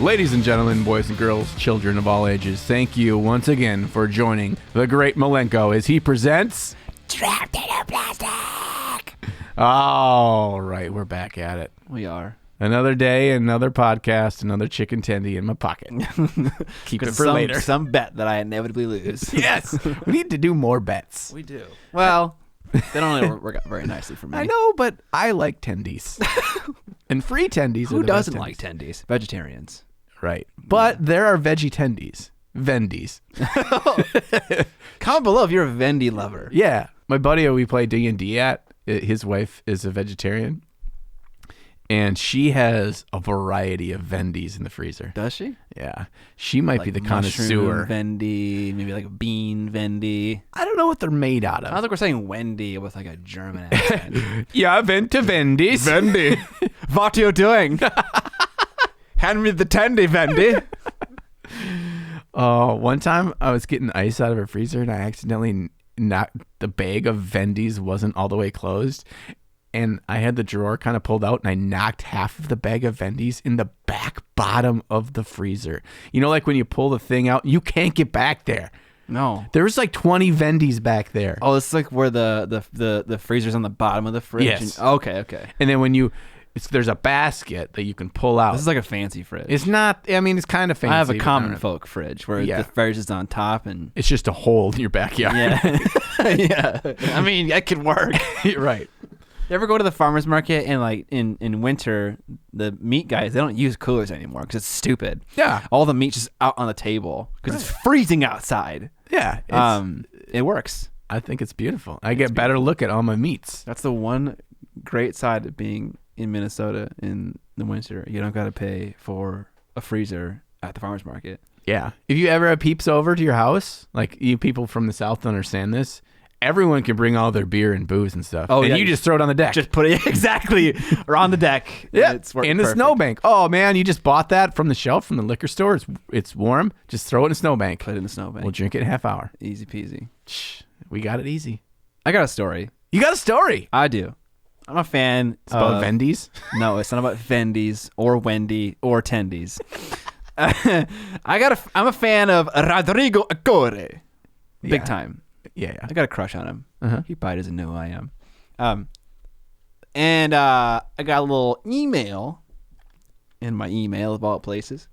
Ladies and gentlemen, boys and girls, children of all ages, thank you once again for joining the great Malenko as he presents... Trapped in a Plastic! All right, we're back at it. We are. Another day, another podcast, another chicken tendy in my pocket. Keep it for later. Some bet that I inevitably lose. Yes, we need to do more bets. We do. Well, they don't really work out very nicely for me. I know, but I like tendies. And free tendies Who are the doesn't best like tendies? Vegetarians. Right. But there are veggie tendies. Vendies. Comment below if you're a Vendy lover. Yeah. My buddy we play D&D at, his wife is a vegetarian. And she has a variety of Vendies in the freezer. Does she? Yeah. She might be the connoisseur. Vendy, maybe like a bean Vendy. I don't know what they're made out of. I don't think we're saying Wendy with like a German accent. Yeah, Vent to Vendies. Vendy. What are you doing? Hand me the tendy, Vendy. One time I was getting ice out of a freezer and I accidentally knocked the bag of Vendies wasn't all the way closed. And I had the drawer kind of pulled out and I knocked half of the bag of Vendies in the back bottom of the freezer. You know, like when you pull the thing out, you can't get back there. No. There was like 20 Vendies back there. Oh, it's like where the freezer's on the bottom of the fridge. Yes. Okay. And then when there's a basket that you can pull out. This is like a fancy fridge. It's not, I mean, it's kind of fancy. I have a common folk fridge where the fridge is on top and... It's just a hole in your backyard. Yeah. Yeah. I mean, that could work. Right. You ever go to the farmer's market and like in winter, the meat guys, they don't use coolers anymore because it's stupid. Yeah. All the meat's just out on the table because it's freezing outside. Yeah. It works. I think it's beautiful. I get better look at all my meats. That's the one great side of being in Minnesota in the winter. You don't got to pay for a freezer at the farmer's market. Yeah. If you ever have peeps over to your house, like you people from the South understand this, everyone can bring all their beer and booze and stuff. Oh, and yeah. you just throw it on the deck. Just put it exactly or on the deck. Yeah. It's in the snowbank. Oh, man, you just bought that from the shelf from the liquor store. It's warm. Just throw it in a snowbank. Put it in the snowbank. We'll drink it in a half hour. Easy peasy. We got it easy. I got a story. You got a story? I do. I'm a fan. It's about Vendies? No, it's not about Vendies or Wendy or Tendies. I'm a fan of Rodrigo Acore. Big time. Yeah. I got a crush on him. Uh-huh. He probably doesn't know who I am. And I got a little email in my email of all places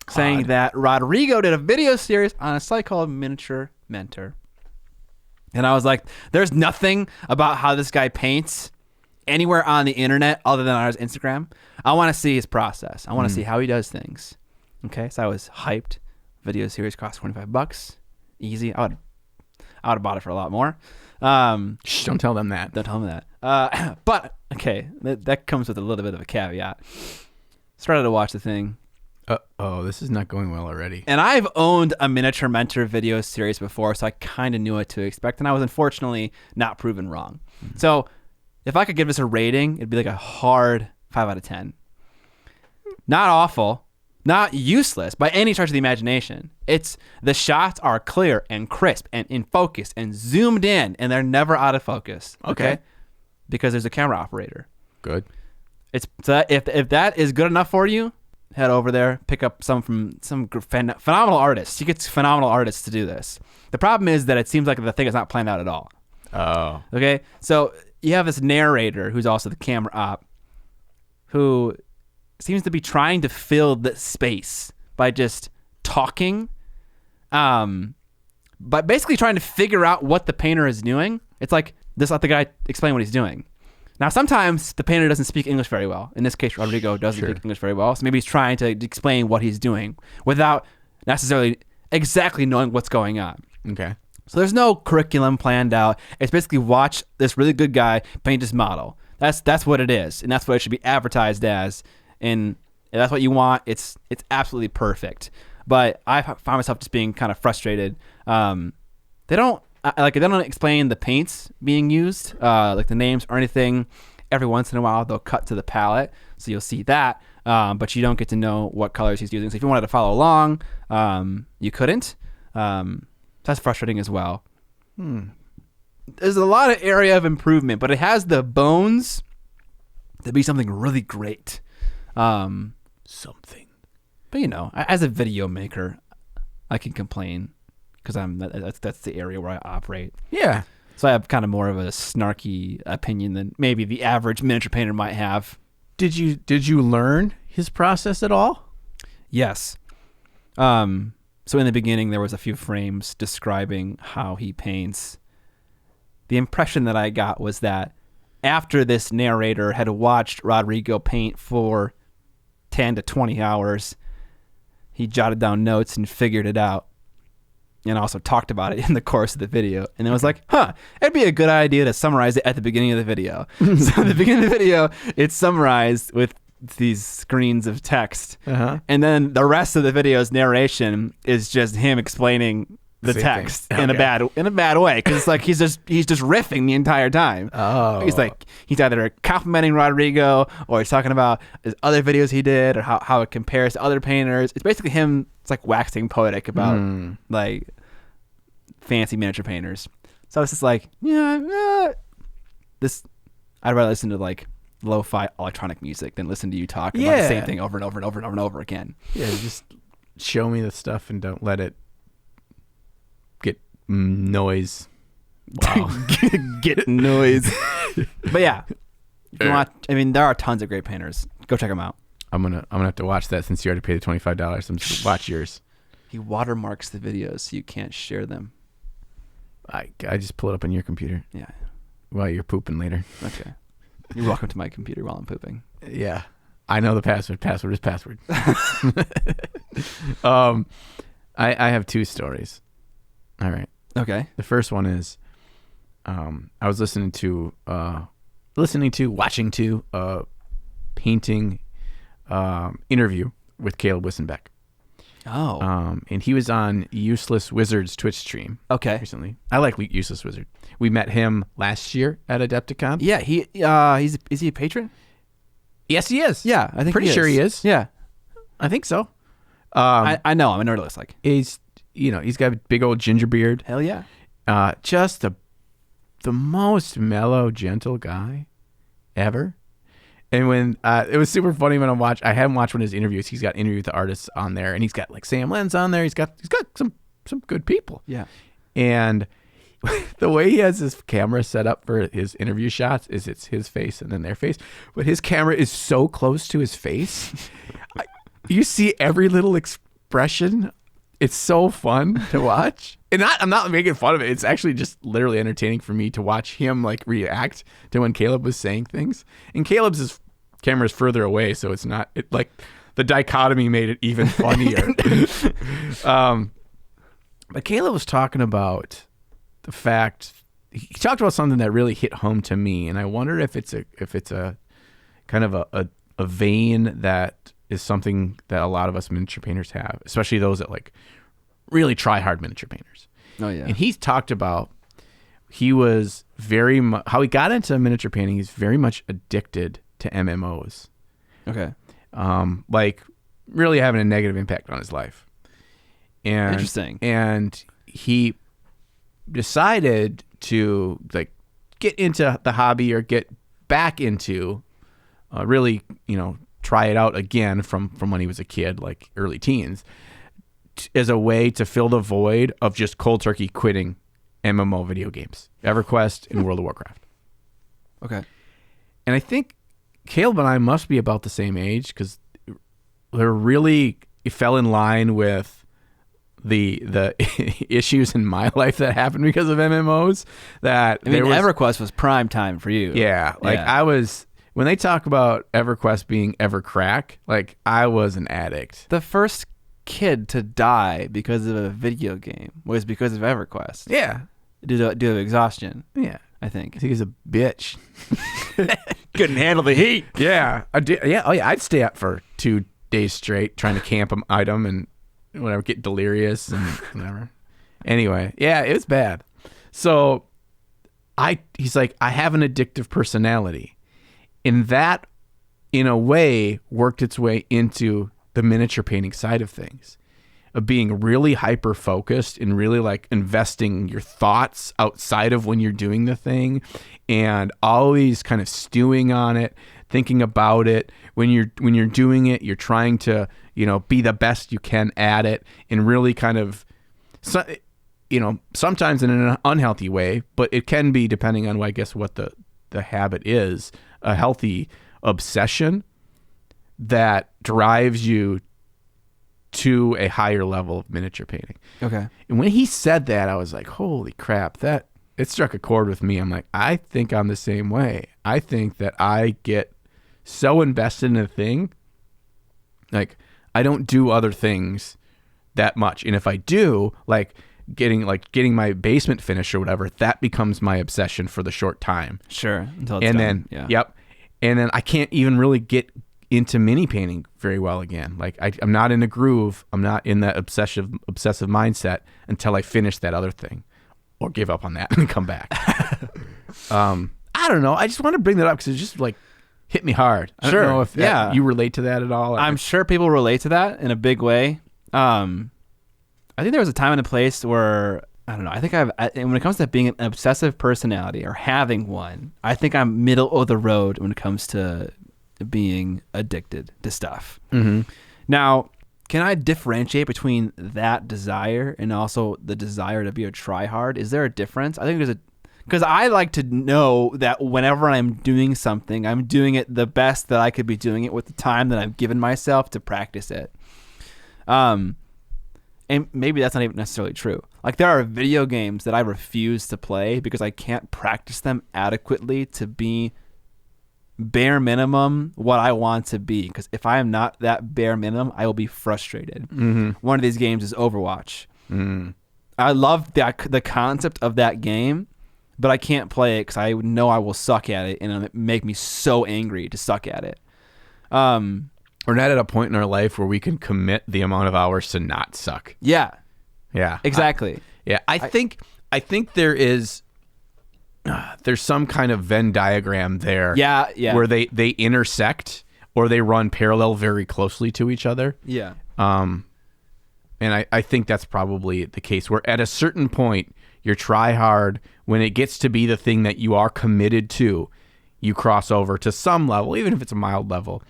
saying that Rodrigo did a video series on a site called Miniature Mentor. And I was like, there's nothing about how this guy paints anywhere on the internet other than on his Instagram. I want to see his process. I want to see how he does things. Okay, so I was hyped. Video series cost $25. Easy. I would have bought it for a lot more. Shh, don't tell them that. Don't tell them that. But, okay, that comes with a little bit of a caveat. Started to watch the thing. Oh, this is not going well already. And I've owned a Miniature Mentor video series before, so I kind of knew what to expect. And I was unfortunately not proven wrong. Mm-hmm. So if I could give this a rating, it'd be like a hard 5 out of 10. Not awful. Not useless by any stretch of the imagination. The shots are clear and crisp and in focus and zoomed in, and they're never out of focus. Okay? Because there's a camera operator. Good. So if that is good enough for you, head over there, pick up some from some phenomenal artists. You get phenomenal artists to do this. The problem is that it seems like the thing is not planned out at all. Oh. Okay? So you have this narrator who's also the camera op who seems to be trying to fill the space by just talking, but basically trying to figure out what the painter is doing. It's like, just let the guy explain what he's doing. Now, sometimes the painter doesn't speak English very well. In this case, Rodrigo doesn't speak English very well, so maybe he's trying to explain what he's doing without necessarily exactly knowing what's going on. Okay. So there's no curriculum planned out. It's basically watch this really good guy paint his model. That's what it is, and that's what it should be advertised as. And if that's what you want, it's absolutely perfect. But I found myself just being kind of frustrated. They don't explain the paints being used, like the names or anything. Every once in a while, they'll cut to the palette, so you'll see that. But you don't get to know what colors he's using. So if you wanted to follow along, you couldn't. That's frustrating as well. There's a lot of area of improvement, but it has the bones to be something really great. Something But as a video maker, I can complain because that's the area where I operate. Yeah. So I have kind of more of a snarky opinion than maybe the average miniature painter might have. Did you learn his process at all? Yes. So in the beginning, there was a few frames describing how he paints. The impression that I got was that after this narrator had watched Rodrigo paint for 10 to 20 hours, he jotted down notes and figured it out, and also talked about it in the course of the video. And it was like, it'd be a good idea to summarize it at the beginning of the video. So at the beginning of the video, it's summarized with these screens of text. And then the rest of the video's narration is just him explaining the Same text thing. in a bad way, because it's like he's just riffing the entire time. He's either complimenting Rodrigo, or he's talking about his other videos he did, or how it compares to other painters. It's basically him. It's like waxing poetic about like fancy miniature painters. So it's just like, this. I'd rather listen to like lo-fi electronic music than listen to you talk about the same thing over and over and over and over and over again. Yeah, just show me the stuff and don't let it get noise. Wow. Get noise. But yeah, if you want, there are tons of great painters. Go check them out. I'm gonna have to watch that since you already paid the $25. I'm just gonna watch yours. He watermarks the videos so you can't share them. I just pull it up on your computer. Yeah. While you're pooping later. Okay. You're welcome to my computer while I'm pooping. Yeah. I know the password. Password is password. I have two stories. All right. Okay. The first one is I was watching a painting interview with Caleb Wissenbeck. Oh. And he was on Useless Wizard's Twitch stream. Okay. Recently. I like Useless Wizard. We met him last year at Adepticon. Yeah, is he a patron? Yes, he is. Yeah, I think pretty sure he is. Yeah. I think so. I know him. I know what it looks like. He's got a big old ginger beard. Hell yeah. Just the most mellow, gentle guy ever. And when it was super funny when I hadn't watched one of his interviews. He's got interviews with the artists on there, and he's got like Sam Lenz on there. He's got some good people. Yeah. And the way he has his camera set up for his interview shots is it's his face and then their face, but his camera is so close to his face, you see every little expression. It's so fun to watch. And I'm not making fun of it. It's actually just literally entertaining for me to watch him like react to when Caleb was saying things. And Caleb's camera is further away, so it's not like the dichotomy made it even funnier. But Caleb was talking about the fact he talked about something that really hit home to me, and I wonder if it's a kind of a vein that is something that a lot of us miniature painters have, especially those that like really try hard miniature painters. Oh yeah. And he's talked about he was how he got into miniature painting. He's very much addicted to MMOs. Okay. Like really having a negative impact on his life. And interesting. And he decided to like get into the hobby or get back into really, try it out again from when he was a kid, like early teens, as a way to fill the void of just cold turkey quitting MMO video games, EverQuest and World of Warcraft. Okay. And I think Caleb and I must be about the same age because they're really fell in line with the issues in my life that happened because of MMOs. That EverQuest was prime time for you. Yeah, I was. When they talk about EverQuest being Evercrack, like I was an addict. The first kid to die because of a video game was because of EverQuest. Yeah. Due to exhaustion. Yeah. I think. He was a bitch. Couldn't handle the heat. Yeah. I did. Yeah. Oh, yeah. I'd stay up for 2 days straight trying to camp an item and whatever, get delirious and whatever. Anyway, yeah, it was bad. So he's like, I have an addictive personality. And that, in a way, worked its way into the miniature painting side of things, of being really hyper-focused and really, like, investing your thoughts outside of when you're doing the thing and always kind of stewing on it thinking about it. When you're doing it, you're trying to, be the best you can at it, and really kind of, sometimes in an unhealthy way, but it can be, depending on, I guess, what the habit is, a healthy obsession that drives you to a higher level of miniature painting. Okay. And when he said that, I was like, holy crap, it struck a chord with me. I'm like, I think I'm the same way. I think that I get so invested in a thing, like I don't do other things that much. And if I do, getting my basement finished or whatever, that becomes my obsession for the short time. Sure. Until it's and done. then, yep. And then I can't even really get into mini painting very well again. Like I'm not in a groove. I'm not in that obsessive mindset until I finish that other thing, or give up on that and come back. I don't know. I just want to bring that up because it just hit me hard. I don't know if you relate to that at all. I'm sure people relate to that in a big way. I think there was a time and a place where, I don't know, I think when it comes to being an obsessive personality or having one, I think I'm middle of the road when it comes to being addicted to stuff. Mm-hmm. Now, can I differentiate between that desire and also the desire to be a tryhard? Is there a difference? I think because I like to know that whenever I'm doing something, I'm doing it the best that I could be doing it with the time that I've given myself to practice it. And maybe that's not even necessarily true. Like there are video games that I refuse to play because I can't practice them adequately to be bare minimum what I want to be. Because if I am not that bare minimum, I will be frustrated. Mm-hmm. One of these games is Overwatch. Mm. I love the concept of that game, but I can't play it because I know I will suck at it, and it'll make me so angry to suck at it. We're not at a point in our life where we can commit the amount of hours to not suck. Yeah. Yeah. Exactly. I think there is there's some kind of Venn diagram there. Yeah. Where they intersect or they run parallel very closely to each other. Yeah. And I think that's probably the case where at a certain point you're try hard, when it gets to be the thing that you are committed to, you cross over to some level, even if it's a mild level,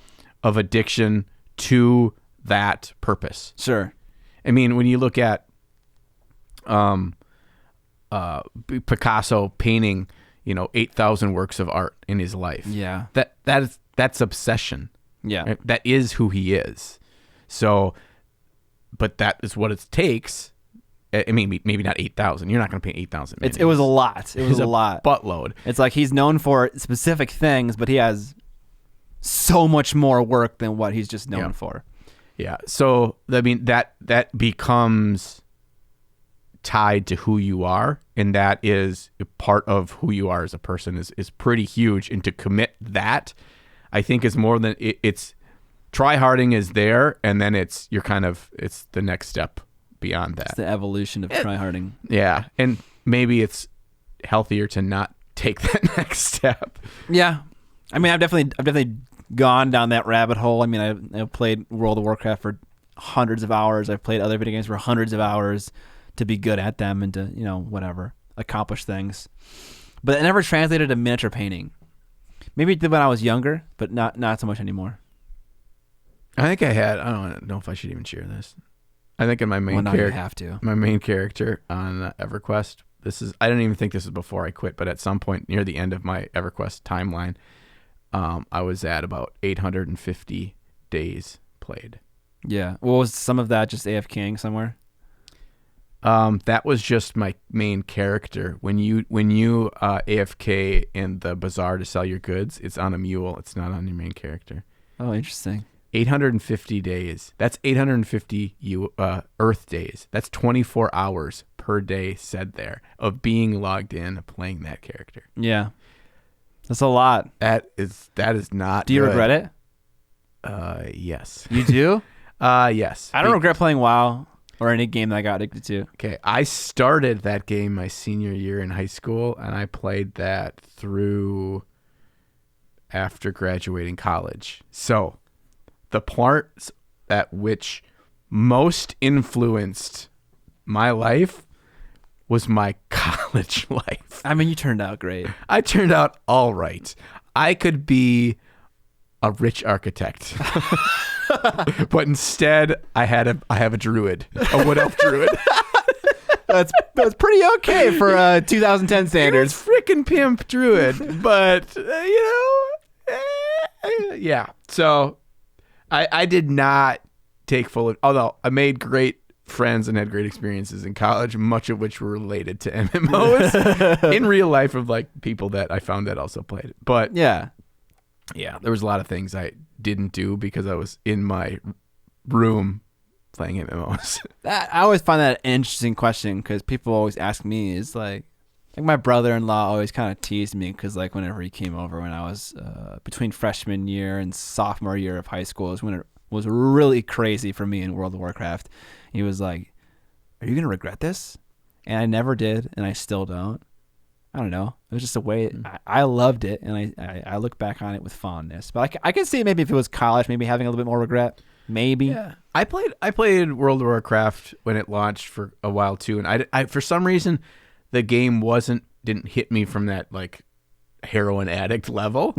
of addiction to that purpose. Sure. I mean, when you look at Picasso painting, 8,000 works of art in his life. Yeah. That's obsession. Yeah. Right? That is who he is. So, but that is what it takes. I mean, maybe not 8,000. You're not going to paint 8,000. It was a lot. It was a lot. Buttload. It's like he's known for specific things, but he has so much more work than what he's just known for. Yeah. So, I mean, that becomes tied to who you are, and that is a part of who you are as a person is pretty huge. And to commit that, I think is more than it's try-harding is there, and then it's the next step beyond that. It's the evolution of try-harding. Yeah. And maybe it's healthier to not take that next step. Yeah. I mean, I've definitely gone down that rabbit hole. I mean, I've played World of Warcraft for hundreds of hours. I've played other video games for hundreds of hours to be good at them and to, whatever, accomplish things. But it never translated to miniature painting. Maybe it did when I was younger, but not so much anymore. I think I don't know if I should even share this. I think in my main character, you have to. My main character on EverQuest, I don't even think this is before I quit, but at some point near the end of my EverQuest timeline, I was at about 850 days played. Yeah. Well, was some of that just AFKing somewhere? That was just my main character. When you AFK in the bazaar to sell your goods, it's on a mule. It's not on your main character. Oh, interesting. 850 days. That's 850 Earth days. That's 24 hours per day said there of being logged in playing that character. Yeah. That's a lot. That is not Do you good. regret it? Yes. You do? Yes. I don't regret playing WoW or any game that I got addicted to. Okay. I started that game my senior year in high school, and I played that through after graduating college. So the parts at which most influenced my life was my college life. I mean, you turned out great. I turned out all right. I could be a rich architect. But instead, I have a druid, a wood elf druid. That's pretty okay for 2010 standards. Freaking pimp druid, but yeah. So I did not take full. Although I made great friends and had great experiences in college, much of which were related to MMOs in real life of like people that I found that also played it. But yeah, there was a lot of things I didn't do because I was in my room playing MMOs. I always find that an interesting question because people always ask me, is like my brother-in-law always kind of teased me because like whenever he came over when I was between freshman year and sophomore year of high school is when it was really crazy for me in World of Warcraft. He was like, are you going to regret this? And I never did, and I still don't. I don't know. It was just a way. I loved it, and I look back on it with fondness. But I can see maybe if it was college, maybe having a little bit more regret. Maybe. Yeah. I played World of Warcraft when it launched for a while too, and I for some reason the game didn't hit me from that like heroin addict level.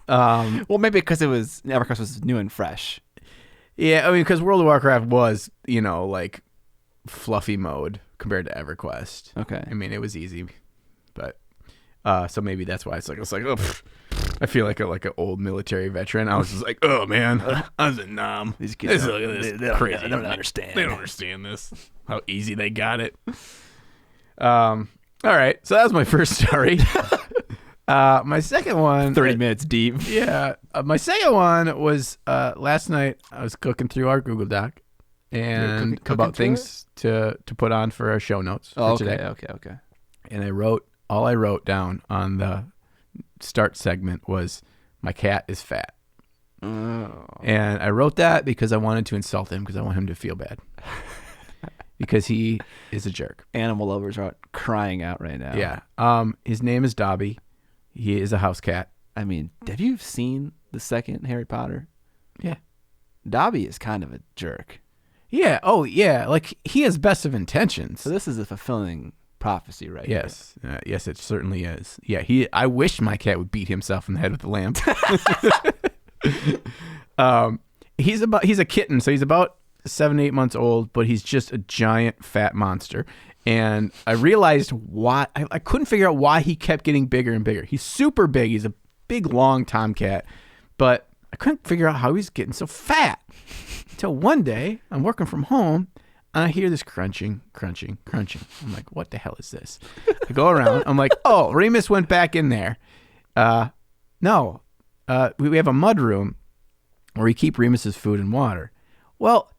Well, maybe because EverQuest was new and fresh. Yeah, I mean, because World of Warcraft was, like fluffy mode compared to EverQuest. Okay. I mean, it was easy, but so maybe that's why it's like oh, I feel like an old military veteran. I was just like, oh man, I was a nom. These kids They don't understand. They don't understand this. How easy they got it. All right, so that was my first story. My second one, 30 minutes deep. Yeah. My second one was last night I was cooking through our Google Doc and about things to put on for our show notes for today. Okay. And all I wrote down on the start segment was my cat is fat. Oh. And I wrote that because I wanted to insult him because I want him to feel bad. Because he is a jerk. Animal lovers are crying out right now. Yeah. His name is Dobby. He is a house cat. I mean, have you seen the second Harry Potter? Yeah. Dobby is kind of a jerk. Yeah. Oh, yeah. Like, he has best of intentions. So this is a fulfilling prophecy, right? Yes. Yes, it certainly is. Yeah. I wish my cat would beat himself in the head with a lamp. He's a kitten, so he's about 7-8 months old, but he's just a giant fat monster. And I realized why. I couldn't figure out why he kept getting bigger and bigger. He's super big. He's a big, long tomcat. But I couldn't figure out how he's getting so fat. Until one day, I'm working from home, and I hear this crunching. I'm like, what the hell is this? I go around. I'm like, oh, Remus went back in there. No. We have a mud room where we keep Remus's food and water. Well,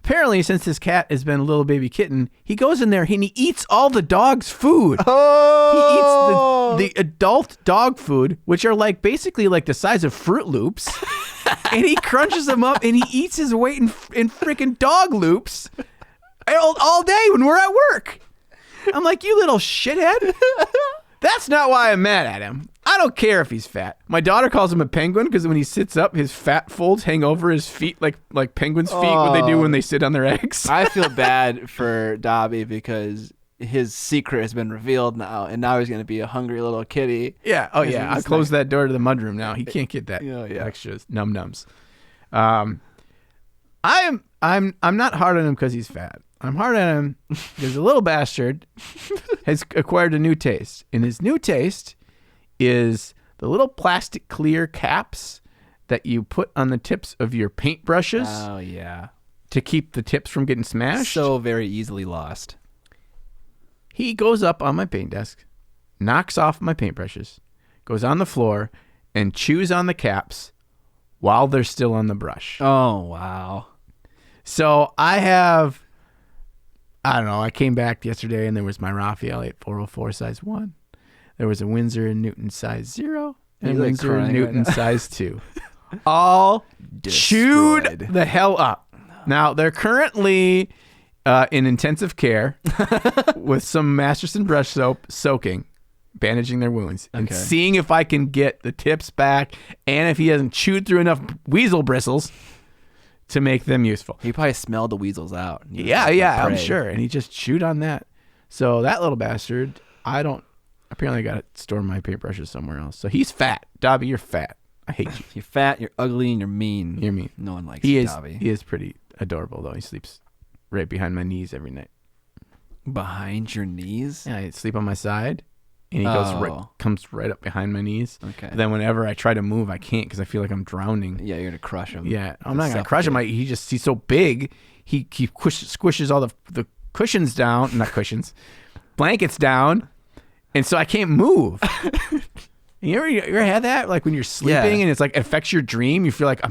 apparently, since this cat has been a little baby kitten, he goes in there and he eats all the dog's food. Oh! He eats the adult dog food, which are like basically like the size of Fruit Loops, and he crunches them up and he eats his weight in freaking dog loops all day when we're at work. I'm like, you little shithead. That's not why I'm mad at him. I don't care if he's fat. My daughter calls him a penguin because when he sits up, his fat folds hang over his feet like penguins' feet, what they do when they sit on their eggs. I feel bad for Dobby because his secret has been revealed now, and now he's going to be a hungry little kitty. Yeah. Oh, yeah. I closed that door to the mudroom now. He can't get that extra num-nums. I'm not hard on him because he's fat. I'm hard on him because the little bastard has acquired a new taste. And his new taste is the little plastic clear caps that you put on the tips of your paintbrushes. Oh, yeah. To keep the tips from getting smashed. So very easily lost. He goes up on my paint desk, knocks off my paintbrushes, goes on the floor, and chews on the caps while they're still on the brush. Oh, wow. So I don't know, I came back yesterday and there was my Raphael 8404 size 1. There was a Winsor & Newton size 0 and a Winsor & Newton size 2. All chewed the hell up. Now, they're currently in intensive care with some Masterson brush soap soaking, bandaging their wounds, and seeing if I can get the tips back and if he hasn't chewed through enough weasel bristles to make them useful. He probably smelled the weasels out. Yeah, I'm sure. And he just chewed on that. So that little bastard, apparently I got to store my paintbrushes somewhere else. So he's fat. Dobby, you're fat. I hate you. You're fat, you're ugly, and you're mean. You're mean. No one likes He you, is. Dobby. He is pretty adorable though. He sleeps right behind my knees every night. Behind your knees? Yeah, I sleep on my side, and he comes right up behind my knees. Okay. But then whenever I try to move, I can't because I feel like I'm drowning. Yeah, you're gonna crush him. Yeah, I'm not gonna crush him. He's so big. He squishes all the cushions down, not cushions, blankets down, and so I can't move. You ever had that? Like when you're sleeping and it's like it affects your dream. You feel like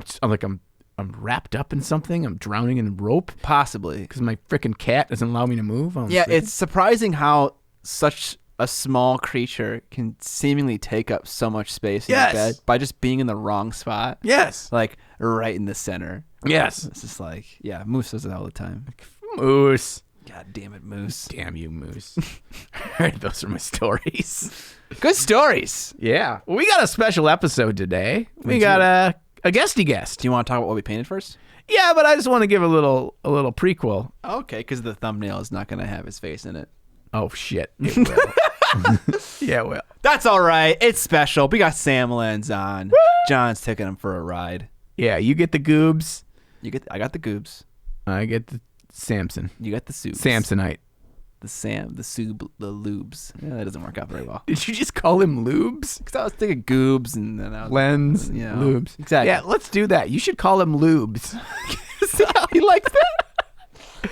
I'm wrapped up in something. I'm drowning in rope. Possibly because my freaking cat doesn't allow me to move. It's surprising how such a small creature can seemingly take up so much space in your bed by just being in the wrong spot. Yes, like right in the center. Yes, it's just like Moose does it all the time. Moose. God damn it, Moose. Damn you, Moose. All right, those are my stories. Good stories. Yeah. Well, we got a special episode today. We got a guesty guest. Do you want to talk about what we painted first? Yeah, but I just want to give a little prequel. Okay, because the thumbnail is not going to have his face in it. Oh, shit. It will. Yeah, it will. That's all right. It's special. We got Sam Lenz on. Woo! John's taking him for a ride. Yeah, you get the goobs. I got the goobs. I get the Samson. You got the soups. Samsonite. The lubes. Yeah, that doesn't work out very well. Did you just call him lubes? Because I was thinking goobs and then I was Lenz, lubes. Exactly. Yeah, let's do that. You should call him lubes. See how he likes that?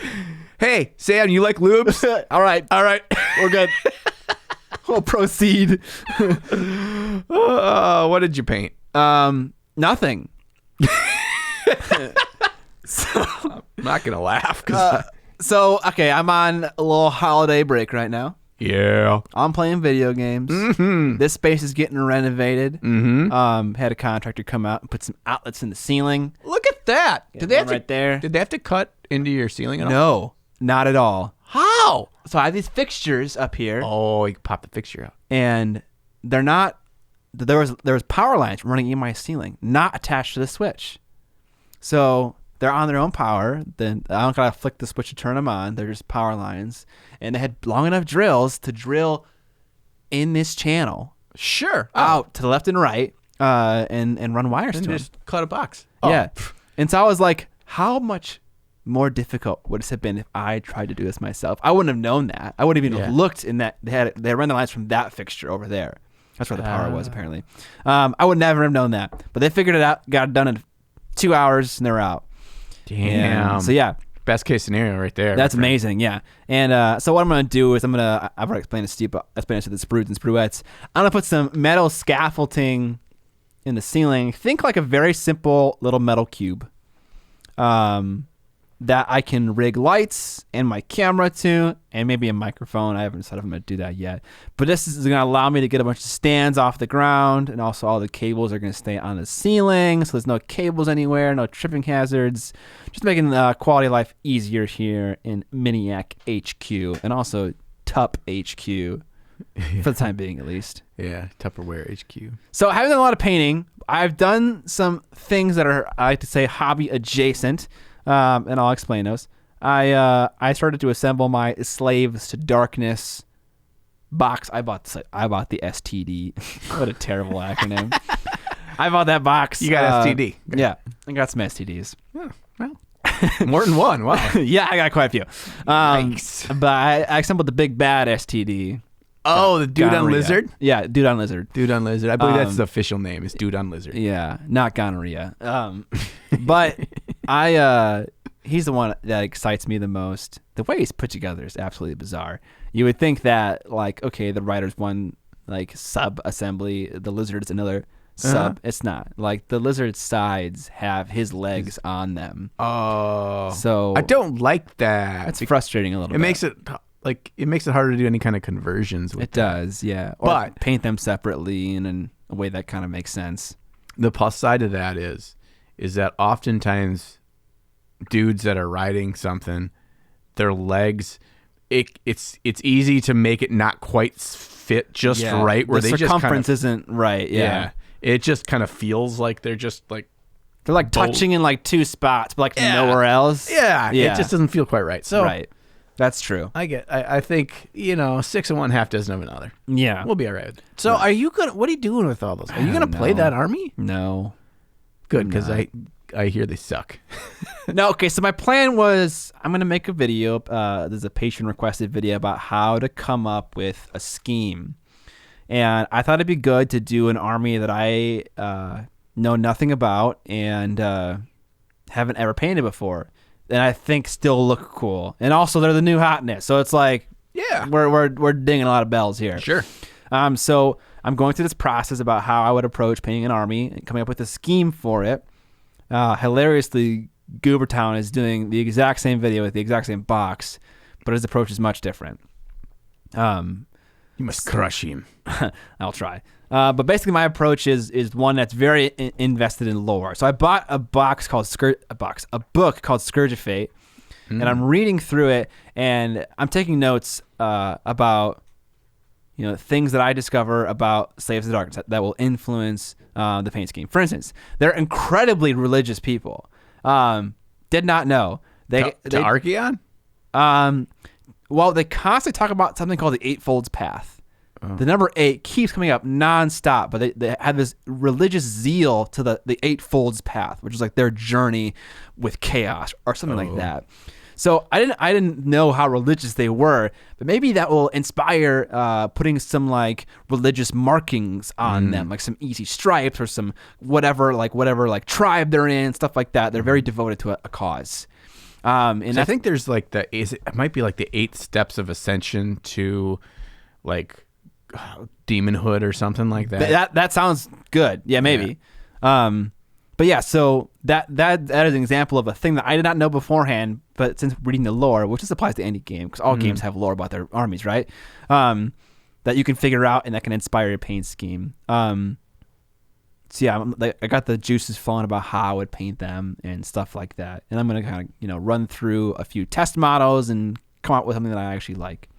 Hey, Sam, you like lubes? All right. We're good. We'll proceed. What did you paint? Nothing. I'm not gonna laugh. Okay, I'm on a little holiday break right now. Yeah, I'm playing video games. Mm-hmm. This space is getting renovated. Mm-hmm. Had a contractor come out and put some outlets in the ceiling. Look at that. Did they have right there? Did they have to cut into your ceiling at all? No, not at all. How? So I have these fixtures up here. Oh, you can pop the fixture out. And they're not. There was power lines running in my ceiling, not attached to the switch. So they're on their own power. Then I don't gotta flick the switch to turn them on. They're just power lines, and they had long enough drills to drill in this channel. Sure. Out to the left and right, and run wires to just cut a box. Yeah. And so I was like, how much more difficult would it have been if I tried to do this myself? I wouldn't have known that. I wouldn't even have looked in that. They ran the lines from that fixture over there. That's where the power was, apparently. I would never have known that. But they figured it out, got it done in 2 hours, and they were out. Damn. And so, yeah. Best case scenario right there. That's amazing, yeah. And so what I'm going to do is I've already explained to Steve, but I explained it to the Sprudes and Spruettes. I'm going to put some metal scaffolding in the ceiling. Think like a very simple little metal cube. That I can rig lights and my camera to, and maybe a microphone. I haven't decided if I'm going to do that yet. But this is going to allow me to get a bunch of stands off the ground, and also all the cables are going to stay on the ceiling, so there's no cables anywhere, no tripping hazards. Just making quality of life easier here in Miniac HQ, and also Tup HQ, for the time being at least. Yeah, Tupperware HQ. So I haven't done a lot of painting. I've done some things that are, I like to say, hobby adjacent. And I'll explain those. I started to assemble my Slaves to Darkness box. I bought the STD. What a terrible acronym. I bought that box. You got STD. Yeah, I got some STDs. Oh, well, more than one. Wow. Yeah, I got quite a few. Nice. But I assembled the big bad STD. Oh, the Dude Gonorrhea. on Lizard? Yeah, Dude on Lizard. Dude on Lizard. I believe that's the official name, is Dude on Lizard. Yeah, not gonorrhea. But he's the one that excites me the most. The way he's put together is absolutely bizarre. You would think that, like, okay, the rider's one, like, sub-assembly, the Lizard's another sub. It's not. Like, the Lizard's sides have his legs on them. Oh. So I don't like that. That's frustrating a little bit. It makes it harder to do any kind of conversions with it does, yeah. Or but paint them separately in a way that kind of makes sense. The plus side of that is that oftentimes dudes that are riding something, their legs, it's easy to make it not quite fit just right where the they circumference just isn't right. Yeah. It just kind of feels like they're just like touching in like two spots, but like nowhere else. Yeah, it just doesn't feel quite right. So right. That's true. I think, six of one, half dozen of another. Yeah. We'll be all right. So what are you doing with all those? Are you going to play that army? No. Good, because I hear they suck. No, okay, so my plan was I'm going to make a video. There's a patron-requested video about how to come up with a scheme. And I thought it'd be good to do an army that I know nothing about and haven't ever painted before. And I think still look cool. And also they're the new hotness. So it's like, yeah, we're dinging a lot of bells here. Sure. So I'm going through this process about how I would approach painting an army and coming up with a scheme for it. Hilariously, Goobertown is doing the exact same video with the exact same box, but his approach is much different. You must crush him. I'll try. But basically, my approach is one that's very invested in lore. So I bought a book called Scourge of Fate, and I'm reading through it, and I'm taking notes about things that I discover about Slaves of the Darkness that will influence the paint scheme. For instance, they're incredibly religious people. Did not know to Archeon? Well, they constantly talk about something called the Eightfolds Path. The number 8 keeps coming up nonstop, but they have this religious zeal to the Eightfolds Path, which is like their journey with chaos or something like that. So I didn't know how religious they were, but maybe that will inspire putting some like religious markings on them, like some easy stripes or some whatever tribe they're in, stuff like that. They're very devoted to a cause. And so I think there's like it might be like the 8 steps of ascension to like demonhood or something like that. That sounds good. Yeah, maybe. Yeah. But yeah, so that is an example of a thing that I did not know beforehand, but since reading the lore, which just applies to any game, because all games have lore about their armies, right? That you can figure out and that can inspire your paint scheme. So yeah, I got the juices flowing about how I would paint them and stuff like that. And I'm going to kind of run through a few test models and come out with something that I actually like.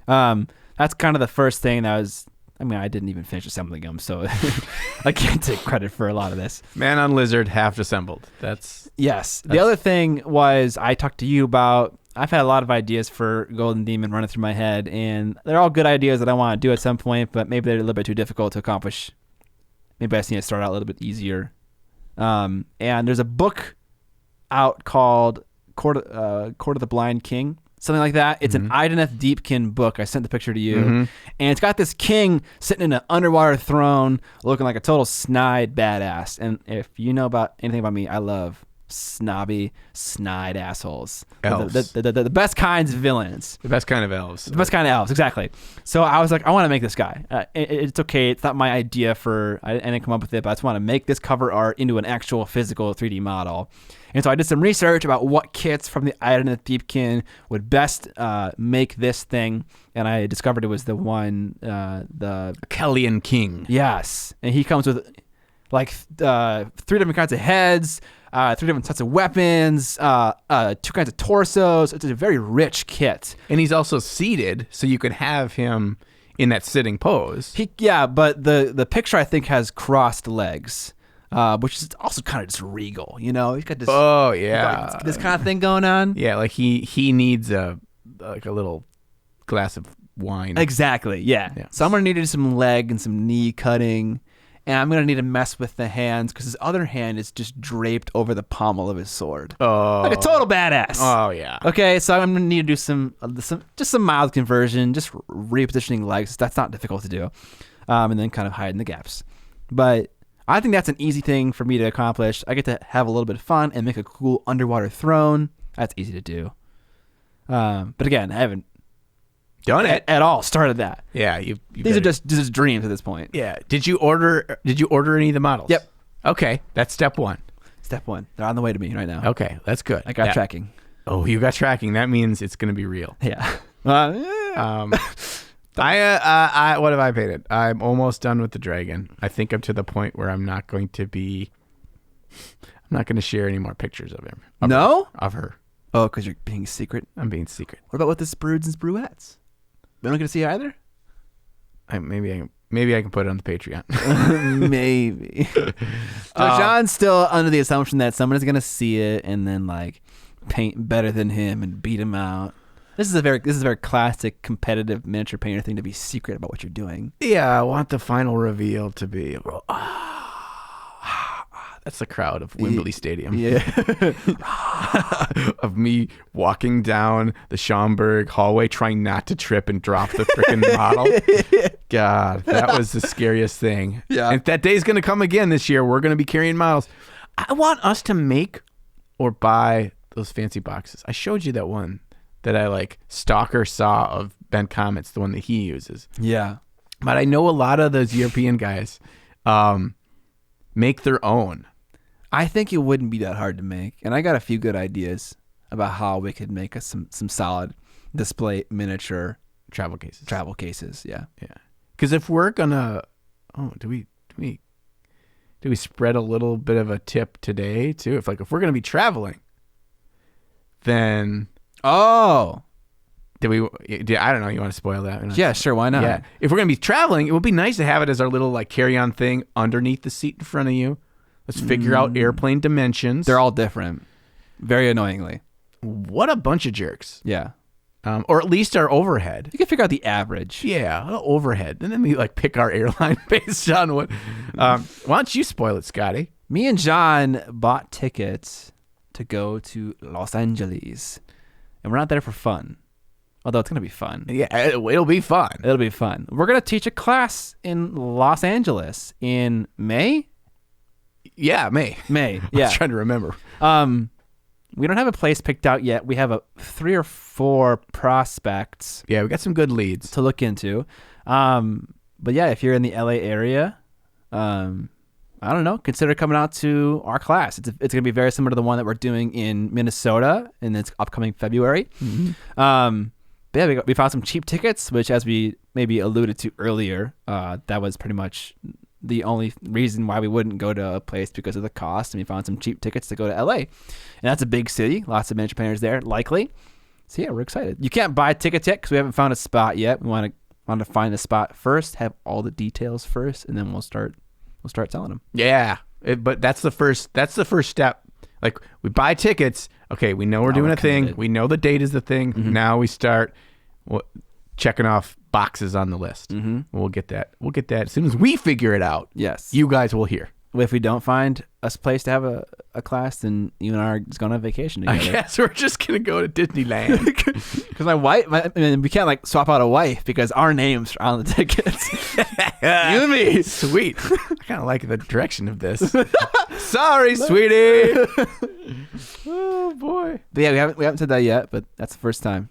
That's kind of the first thing that I didn't even finish assembling them, so I can't take credit for a lot of this. Man on Lizard, half assembled. Yes. The other thing was I talked to you about, I've had a lot of ideas for Golden Demon running through my head, and they're all good ideas that I want to do at some point, but maybe they're a little bit too difficult to accomplish. Maybe I just need to start out a little bit easier. And there's a book out called Court of the Blind King. Something like that. It's an Ideneth Deepkin book. I sent the picture to you. And it's got this king sitting in an underwater throne looking like a total snide badass. And if you know about anything about me, I love snobby, snide assholes. Elves. The best kinds of villains. The best kind of elves. The best kind of elves, exactly. So I was like, I want to make this guy. It's okay. It's not my idea I didn't come up with it, but I just want to make this cover art into an actual physical 3D model. And so I did some research about what kits from the Ideneth Deepkin would best make this thing, and I discovered it was the one, the Kellyan King. Yes, and he comes with like 3 different kinds of heads, 3 different sets of weapons, 2 kinds of torsos. It's a very rich kit. And he's also seated, so you could have him in that sitting pose. But the picture I think has crossed legs. Which is also kind of just regal, He's got this. Oh yeah, this kind of thing going on. Yeah, like he needs a little glass of wine. Exactly. Yeah. So I'm gonna need to do some leg and some knee cutting, and I'm gonna need to mess with the hands because his other hand is just draped over the pommel of his sword. Oh, like a total badass. Oh yeah. Okay, so I'm gonna need to do some mild conversion, just repositioning legs. That's not difficult to do, and then kind of hiding the gaps, but. I think that's an easy thing for me to accomplish. I get to have a little bit of fun and make a cool underwater throne. That's easy to do. But again, I haven't done it at all. Started that. Yeah, these are just dreams at this point. Yeah. Did you order any of the models? Yep. Okay, that's step 1. Step 1. They're on the way to me right now. Okay, that's good. I got tracking. Oh, you got tracking. That means it's going to be real. Yeah. I what have I painted? I'm almost done with the dragon. I think I'm to the point where I'm not going to share any more pictures of him. Of her. Oh, because you're being secret? I'm being secret. What about with the Sprudes and Spruettes? They're not going to see either? Maybe I can put it on the Patreon. Maybe. So John's still under the assumption that someone is going to see it and then like paint better than him and beat him out. This is a very classic competitive miniature painter thing to be secret about what you're doing. Yeah, I want the final reveal to be. That's the crowd of Wembley Stadium. Yeah. Of me walking down the Schaumburg hallway trying not to trip and drop the freaking model. God, that was the scariest thing. Yeah. And that day's going to come again this year. We're going to be carrying models. I want us to make or buy those fancy boxes. I showed you that one that I like stalker saw of Ben Comet's, the one that he uses. Yeah. But I know a lot of those European guys make their own. I think it wouldn't be that hard to make. And I got a few good ideas about how we could make us some solid display miniature Travel cases. Yeah. Yeah. Because if we're gonna, do we spread a little bit of a tip today too? If we're gonna be traveling, then I don't know. You want to spoil that? Yeah, sure. Why not? Yeah. If we're gonna be traveling, it would be nice to have it as our little carry-on thing underneath the seat in front of you. Let's figure out airplane dimensions. They're all different. Very annoyingly. What a bunch of jerks. Yeah. Or at least our overhead. You can figure out the average. Yeah, overhead. And then we pick our airline based on what. Why don't you spoil it, Scotty? Me and John bought tickets to go to Los Angeles. And we're not there for fun. Although it's going to be fun. Yeah, it'll be fun. It'll be fun. We're going to teach a class in Los Angeles in May. Yeah, May. Yeah. I was trying to remember. We don't have a place picked out yet. We have 3 or 4 prospects. Yeah, we got some good leads to look into. But yeah, if you're in the LA area, I don't know, consider coming out to our class. It's going to be very similar to the one that we're doing in Minnesota in this upcoming February. Mm-hmm. But yeah, we found some cheap tickets, which, as we maybe alluded to earlier, that was pretty much the only reason why we wouldn't go to a place, because of the cost. And we found some cheap tickets to go to LA. And that's a big city. Lots of miniature painters there, likely. So yeah, we're excited. You can't buy tickets yet because we haven't found a spot yet. We want to find a spot first, have all the details first, and then we'll start selling them. Yeah, but that's the first step. We buy tickets. Okay, we know we're doing a thing. We know the date is the thing. Mm-hmm. Now we start checking off boxes on the list. Mm-hmm. We'll get that as soon as we figure it out. Yes, you guys will hear. If we don't find a place to have a class, then you and I are just going on vacation together. I guess we're just going to go to Disneyland. Because my wife, we can't swap out a wife because our names are on the tickets. You and me. Sweet. I kind of like the direction of this. Sorry, sweetie. Oh, boy. But yeah, we haven't said that yet, but that's the first time.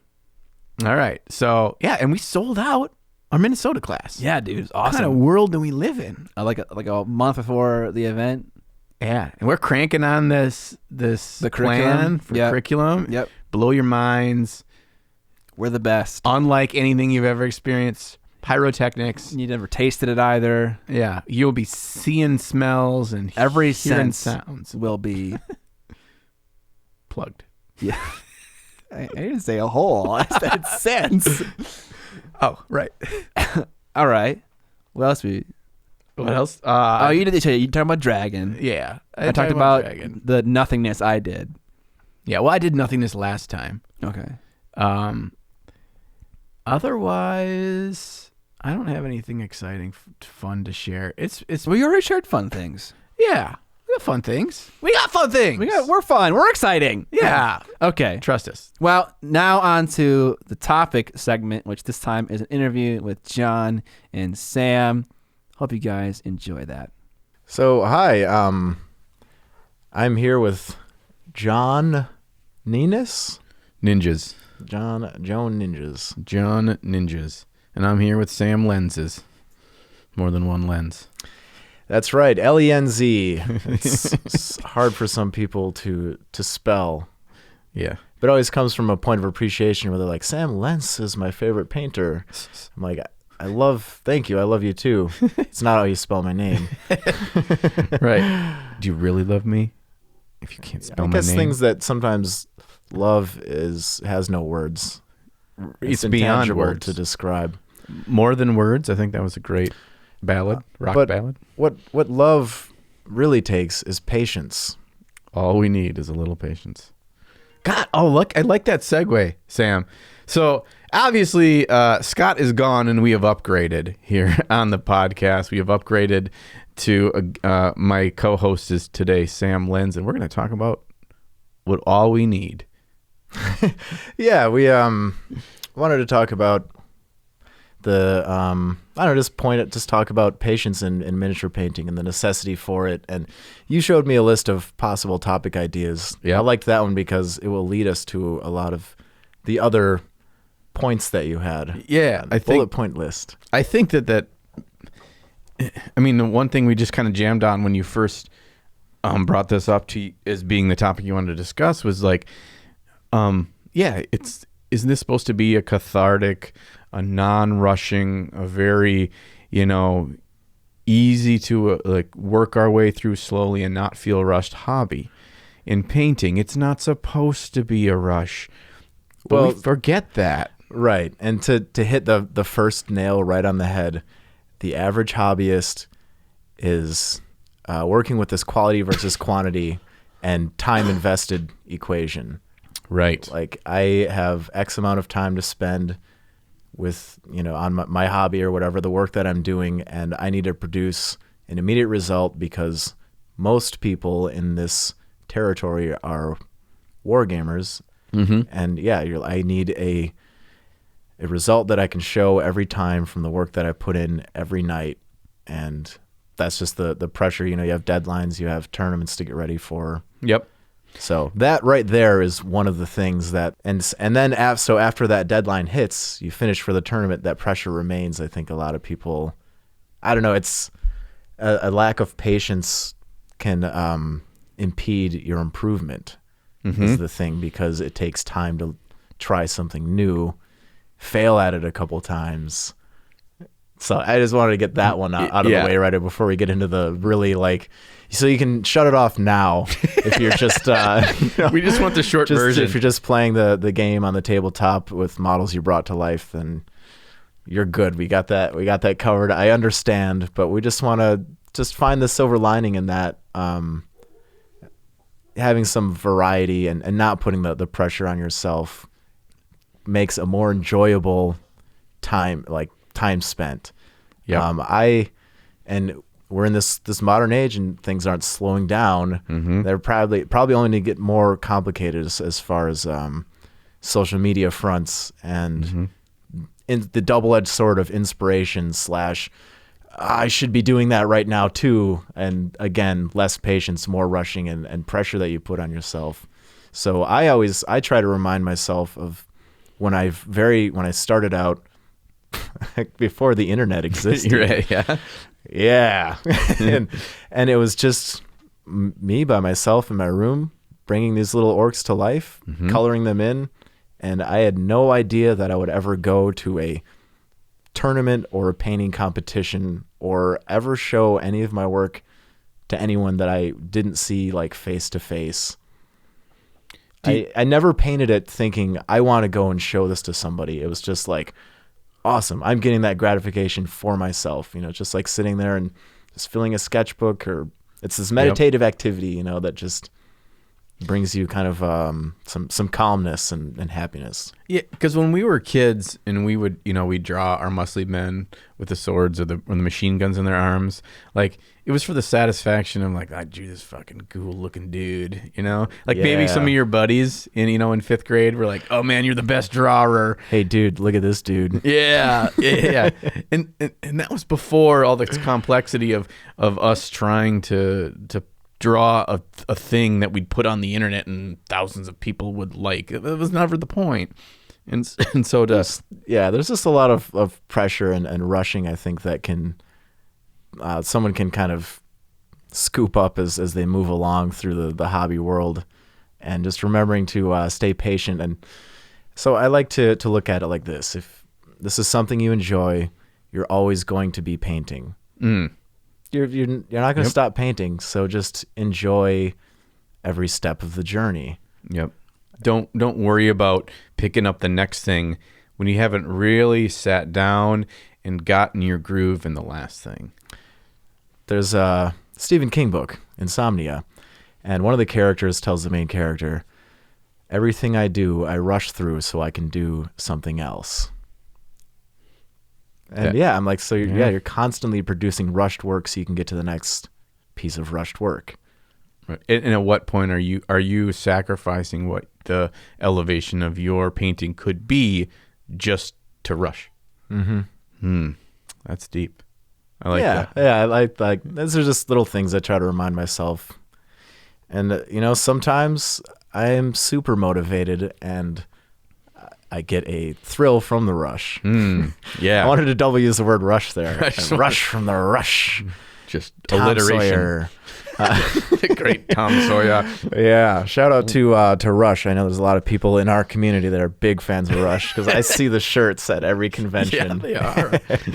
All right. So, yeah, and we sold out our Minnesota class. Yeah, dude. It's awesome. What kind of world do we live in? Like a month before the event. Yeah, and we're cranking on the curriculum. Curriculum. Yep. Blow your minds. We're the best. Unlike anything you've ever experienced. Pyrotechnics. You never tasted it either. Yeah, you'll be seeing smells and every hearing sense sounds will be plugged. Yeah. I didn't say a whole. I said sense. Oh, right. All right. What else? What else? You talking about Dragon. Yeah. I talked about the nothingness I did. Yeah, well, I did nothingness last time. Okay. Otherwise, I don't have anything exciting, fun to share. Well, you already shared fun things. Yeah. We got fun things. We're fun. We're exciting. Yeah. Okay. Trust us. Well, now on to the topic segment, which this time is an interview with John and Sam. Hope you guys enjoy that. So, hi. I'm here with John Ninjas. John Ninjas. And I'm here with Sam Lenz's. More than one lens. That's right, Lenz. It's hard for some people to spell. Yeah. But it always comes from a point of appreciation where they're like, Sam Lenz is my favorite painter. I'm like, thank you, I love you too. It's not how you spell my name. Right. Do you really love me? If you can't spell my name. I guess things that sometimes love has no words. It's beyond words to describe. More than words. I think that was a great ballad, ballad. What love really takes is patience. All we need is a little patience. God, oh look, I like that segue, Sam. So obviously, Scott is gone, and we have upgraded here on the podcast. We have upgraded to my co-host is today, Sam Lenz, and we're going to talk about what all we need. Yeah, we wanted to talk about the just talk about patience in miniature painting and the necessity for it. And you showed me a list of possible topic ideas. Yeah. I liked that one because it will lead us to a lot of the other points that you had. Yeah, I think bullet point list. I think that I mean, the one thing we just kind of jammed on when you first brought this up to as being the topic you wanted to discuss was like, isn't this supposed to be a cathartic, a non-rushing, a very, easy to like work our way through slowly and not feel rushed hobby? In painting, it's not supposed to be a rush. But we forget that. Right. And to hit the first nail right on the head, the average hobbyist is working with this quality versus quantity and time invested equation. Right. Like I have X amount of time to spend with, on my hobby or whatever, the work that I'm doing, and I need to produce an immediate result because most people in this territory are war gamers. Mm-hmm. And yeah, I need a result that I can show every time from the work that I put in every night. And that's just the pressure. You have deadlines, you have tournaments to get ready for. Yep. So that right there is one of the things that, and then after that deadline hits, you finish for the tournament, that pressure remains. I think a lot of people, I don't know, it's a lack of patience can impede your improvement. Mm-hmm. Is the thing, because it takes time to try something new, fail at it a couple times. So I just wanted to get that one out of the way right before we get into the really so you can shut it off now if you're just we just want the short version. If you're just playing the game on the tabletop with models you brought to life, then you're good. We got that covered. I understand, but we just want to just find the silver lining in that. Having some variety and not putting the pressure on yourself makes a more enjoyable time spent. Yeah. And we're in this modern age and things aren't slowing down. Mm-hmm. They're probably only to get more complicated as far as social media fronts and in the double-edged sword of inspiration / I should be doing that right now too. And again, less patience, more rushing and pressure that you put on yourself. So I try to remind myself of when I started out before the internet existed. Right, yeah. Yeah. and it was just me by myself in my room, bringing these little orcs to life, coloring them in. And I had no idea that I would ever go to a tournament or a painting competition or ever show any of my work to anyone that I didn't see face to face. I never painted it thinking I want to go and show this to somebody. It was just awesome. I'm getting that gratification for myself, just sitting there and just filling a sketchbook, or it's this meditative activity, that just brings you kind of some calmness and happiness. Yeah, because when we were kids and we would, we'd draw our muscly men with the swords or the machine guns in their arms, it was for the satisfaction of I drew this fucking cool looking dude, maybe some of your buddies in fifth grade were oh man, you're the best drawer. Hey dude, look at this dude. Yeah. and that was before all this complexity of us trying to draw a thing that we'd put on the internet and thousands of people would like. It was never the point. And so does there's just a lot of pressure and rushing, I think, that can someone can kind of scoop up as they move along through the hobby world, and just remembering to stay patient. And so I like to look at it like this: if this is something you enjoy, you're always going to be painting. You're not going to stop painting, so just enjoy every step of the journey. Yep. Don't worry about picking up the next thing when you haven't really sat down and gotten your groove in the last thing. There's a Stephen King book, Insomnia, and one of the characters tells the main character, everything I do, I rush through so I can do something else. And I'm like, so you're constantly producing rushed work so you can get to the next piece of rushed work. Right. And at what point are you sacrificing what the elevation of your painting could be just to rush? Mm-hmm. That's deep. I like that. Yeah, I like those are just little things I try to remind myself. And sometimes I am super motivated and I get a thrill from the rush. Yeah. I wanted to double use the word rush there. Rush from the rush. Just Tom alliteration. Sawyer. Great Tom Sawyer. Yeah. Shout out to Rush. I know there's a lot of people in our community that are big fans of Rush because I see the shirts at every convention. Yeah, they are.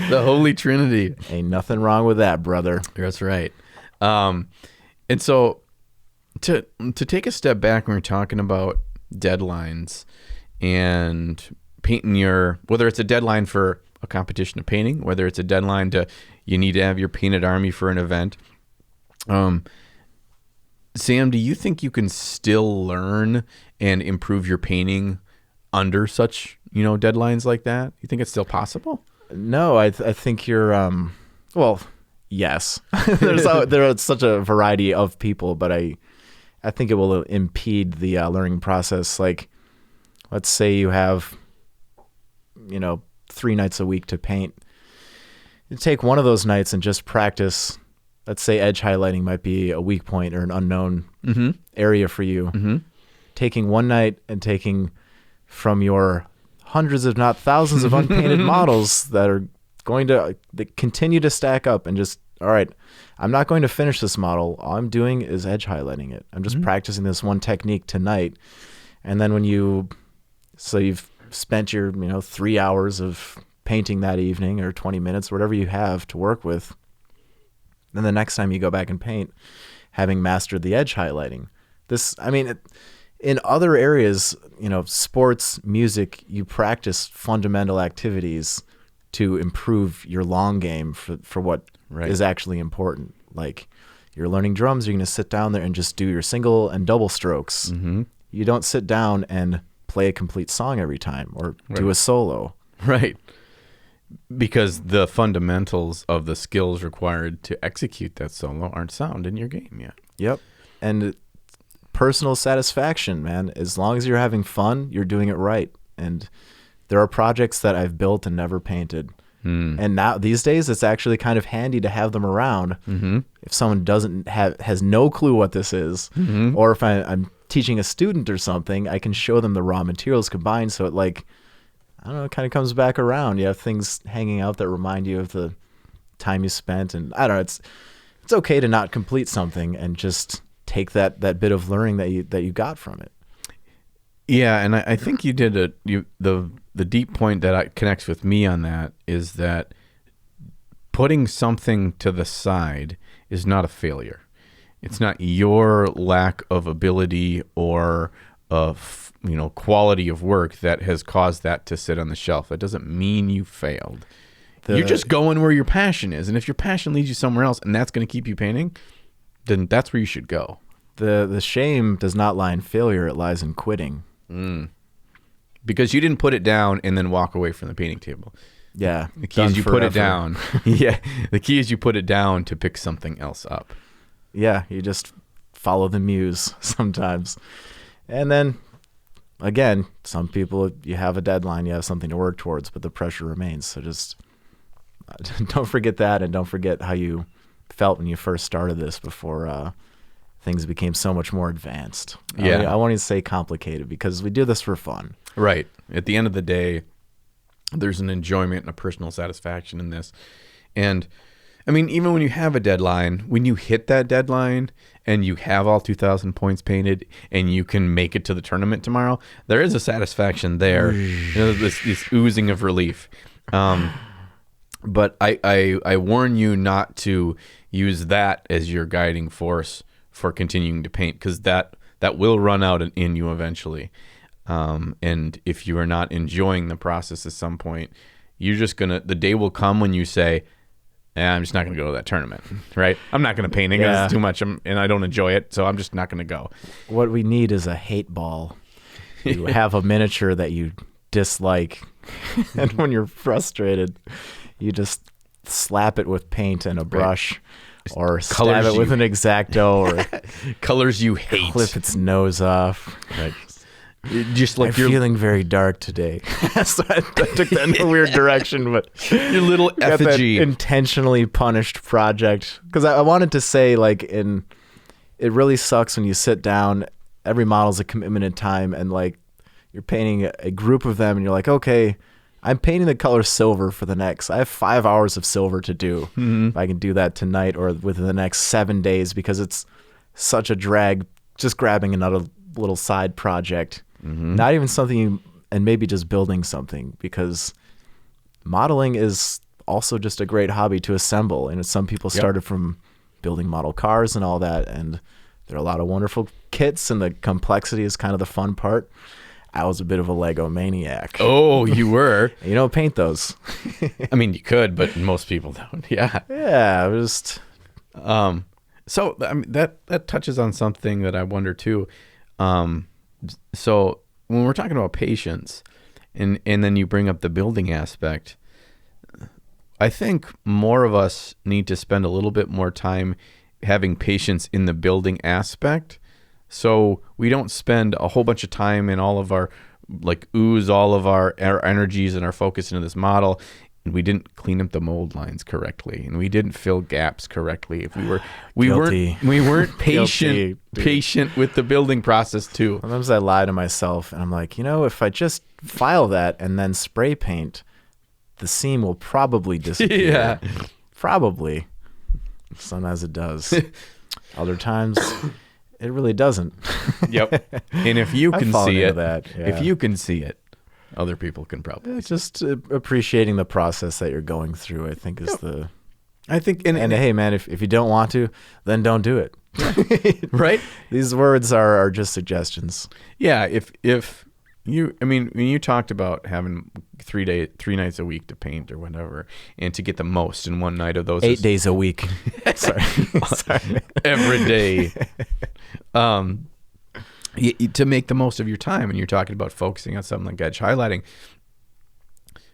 The Holy Trinity. Ain't nothing wrong with that, brother. That's right. And so to take a step back when we're talking about deadlines and painting whether it's a deadline for a competition of painting, whether it's a deadline you need to have your painted army for an event. Sam, do you think you can still learn and improve your painting under such, deadlines like that? You think it's still possible? No, I think you're, well, yes. There's such a variety of people, but I think it will impede the learning process. Like, let's say you have, 3 nights a week to paint. You take one of those nights and just practice. Let's say edge highlighting might be a weak point or an unknown area for you. Mm-hmm. Taking one night and taking from your hundreds, if not thousands of unpainted models that are going to continue to stack up and just, all right, I'm not going to finish this model. All I'm doing is edge highlighting it. I'm just practicing this one technique tonight. And then when you've spent your, 3 hours of painting that evening or 20 minutes, whatever you have to work with, then the next time you go back and paint, having mastered the edge highlighting. In other areas, sports, music, you practice fundamental activities to improve your long game for what is actually important. Like, you're learning drums, you're going to sit down there and just do your single and double strokes. Mm-hmm. You don't sit down and play a complete song every time or do a solo. Right. Because the fundamentals of the skills required to execute that solo aren't sound in your game yet. Yep. And personal satisfaction, man. As long as you're having fun, you're doing it right. And there are projects that I've built and never painted. And now these days, it's actually kind of handy to have them around. Mm-hmm. If someone has no clue what this is, or if I'm teaching a student or something, I can show them the raw materials combined. So it it kind of comes back around. You have things hanging out that remind you of the time you spent. And I don't know, it's okay to not complete something and just take that bit of learning that you got from it. Yeah, and I think you did the deep point that connects with me on that is that putting something to the side is not a failure. It's not your lack of ability or of quality of work that has caused that to sit on the shelf. That doesn't mean you failed. You're just going where your passion is, and if your passion leads you somewhere else, and that's going to keep you painting, then that's where you should go. The shame does not lie in failure; it lies in quitting. Because you didn't put it down and then walk away from the painting table. Yeah, the key is you put it down. Yeah, the key is you put it down to pick something else up. Yeah, you just follow the muse sometimes. And then, again, some people, you have a deadline, you have something to work towards, but the pressure remains. So just don't forget that, and don't forget how you felt when you first started this before things became so much more advanced. Yeah. I won't even say complicated because we do this for fun. Right. At the end of the day, there's an enjoyment and a personal satisfaction in this. And even when you have a deadline, when you hit that deadline and you have all 2,000 points painted and you can make it to the tournament tomorrow, there is a satisfaction there. This oozing of relief. But I warn you not to use that as your guiding force for continuing to paint, because that will run out in you eventually. And if you are not enjoying the process at some point, the day will come when you say, I'm just not going to go to that tournament, right? I'm not going to paint it because it's too much and I don't enjoy it, so I'm just not going to go. What we need is a hate ball. You have a miniature that you dislike, and when you're frustrated, you just slap it with paint and a brush, or stab it with an X-Acto, or colors you hate. Clip its nose off. Right. Just like I'm feeling very dark today. So I took that in a weird direction, but your little effigy, that intentionally punished project. Because I wanted to say, like, it really sucks when you sit down. Every model's a commitment in time, and like you're painting a group of them, and you're like, okay, I'm painting the color silver for the next. I have 5 hours of silver to do. If I can do that tonight or within the next 7 days, because it's such a drag just grabbing another little side project. Not even something and maybe just building something, because modeling is also just a great hobby to assemble. And some people started from building model cars and all that, and there are a lot of wonderful kits, and the complexity is kind of the fun part. I was a bit of a Lego maniac. Oh, you were? You don't paint those. I mean, you could, but most people don't. Yeah. Yeah, it was. So I mean, that touches on something that I wonder too. So when we're talking about patience, and then you bring up the building aspect, I think more of us need to spend a little bit more time having patience in the building aspect, so we don't spend a whole bunch of time in all of our, like, ooze all of our energies and our focus into this model, and we didn't clean up the mold lines correctly, and we didn't fill gaps correctly. If we weren't patient with the building process too. Sometimes I lie to myself, and I'm like, if I just file that and then spray paint, the seam will probably disappear. Yeah, probably. Sometimes it does. Other times, it really doesn't. Yep. And if you can see it, if you can see it, other people can probably. It's just appreciating the process that you're going through, I think, is the. I think, and hey, man, if you don't want to, then don't do it. Right? These words are just suggestions. Yeah. If you, I mean, when you talked about having 3 nights a week to paint or whatever, and to get the most in one night of those 8 days a week. Sorry. Every day. To make the most of your time, and you're talking about focusing on something like edge highlighting,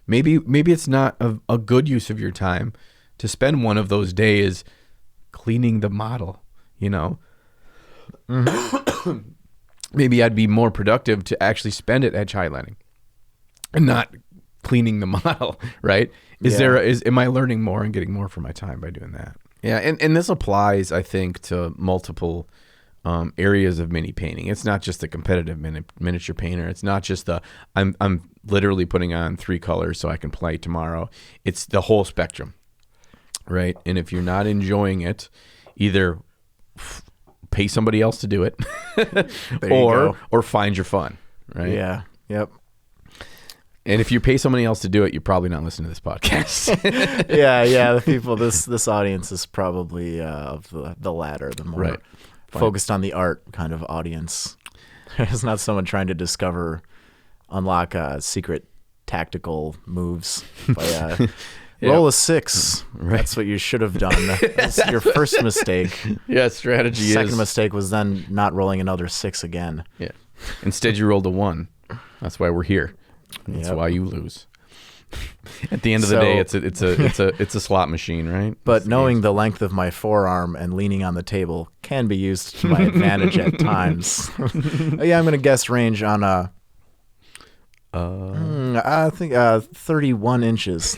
maybe it's not a good use of your time to spend one of those days cleaning the model, Maybe I'd be more productive to actually spend it edge highlighting and not cleaning the model, right? Am I learning more and getting more for my time by doing that? Yeah, and this applies, I think, to multiple areas of mini painting. It's not just the competitive miniature painter. It's not just I'm literally putting on 3 colors so I can play tomorrow. It's the whole spectrum, right? And if you're not enjoying it, either pay somebody else to do it or find your fun, right? Yeah. Yep. And if you pay somebody else to do it, you're probably not listening to this podcast. Yeah. The people, this audience is probably of the latter, the more focused on the art kind of audience. It's not someone trying to unlock secret tactical moves by roll a 6. Right. That's what you should have done. That's your first mistake. Yeah, strategy. Second mistake was then not rolling another 6 again. Yeah. Instead, you rolled a 1. That's why we're here. That's why you lose. At the end of the day, it's a slot machine, right? But knowing the length of my forearm and leaning on the table can be used to my advantage at times. Yeah, I'm going to guess range on I think 31 inches.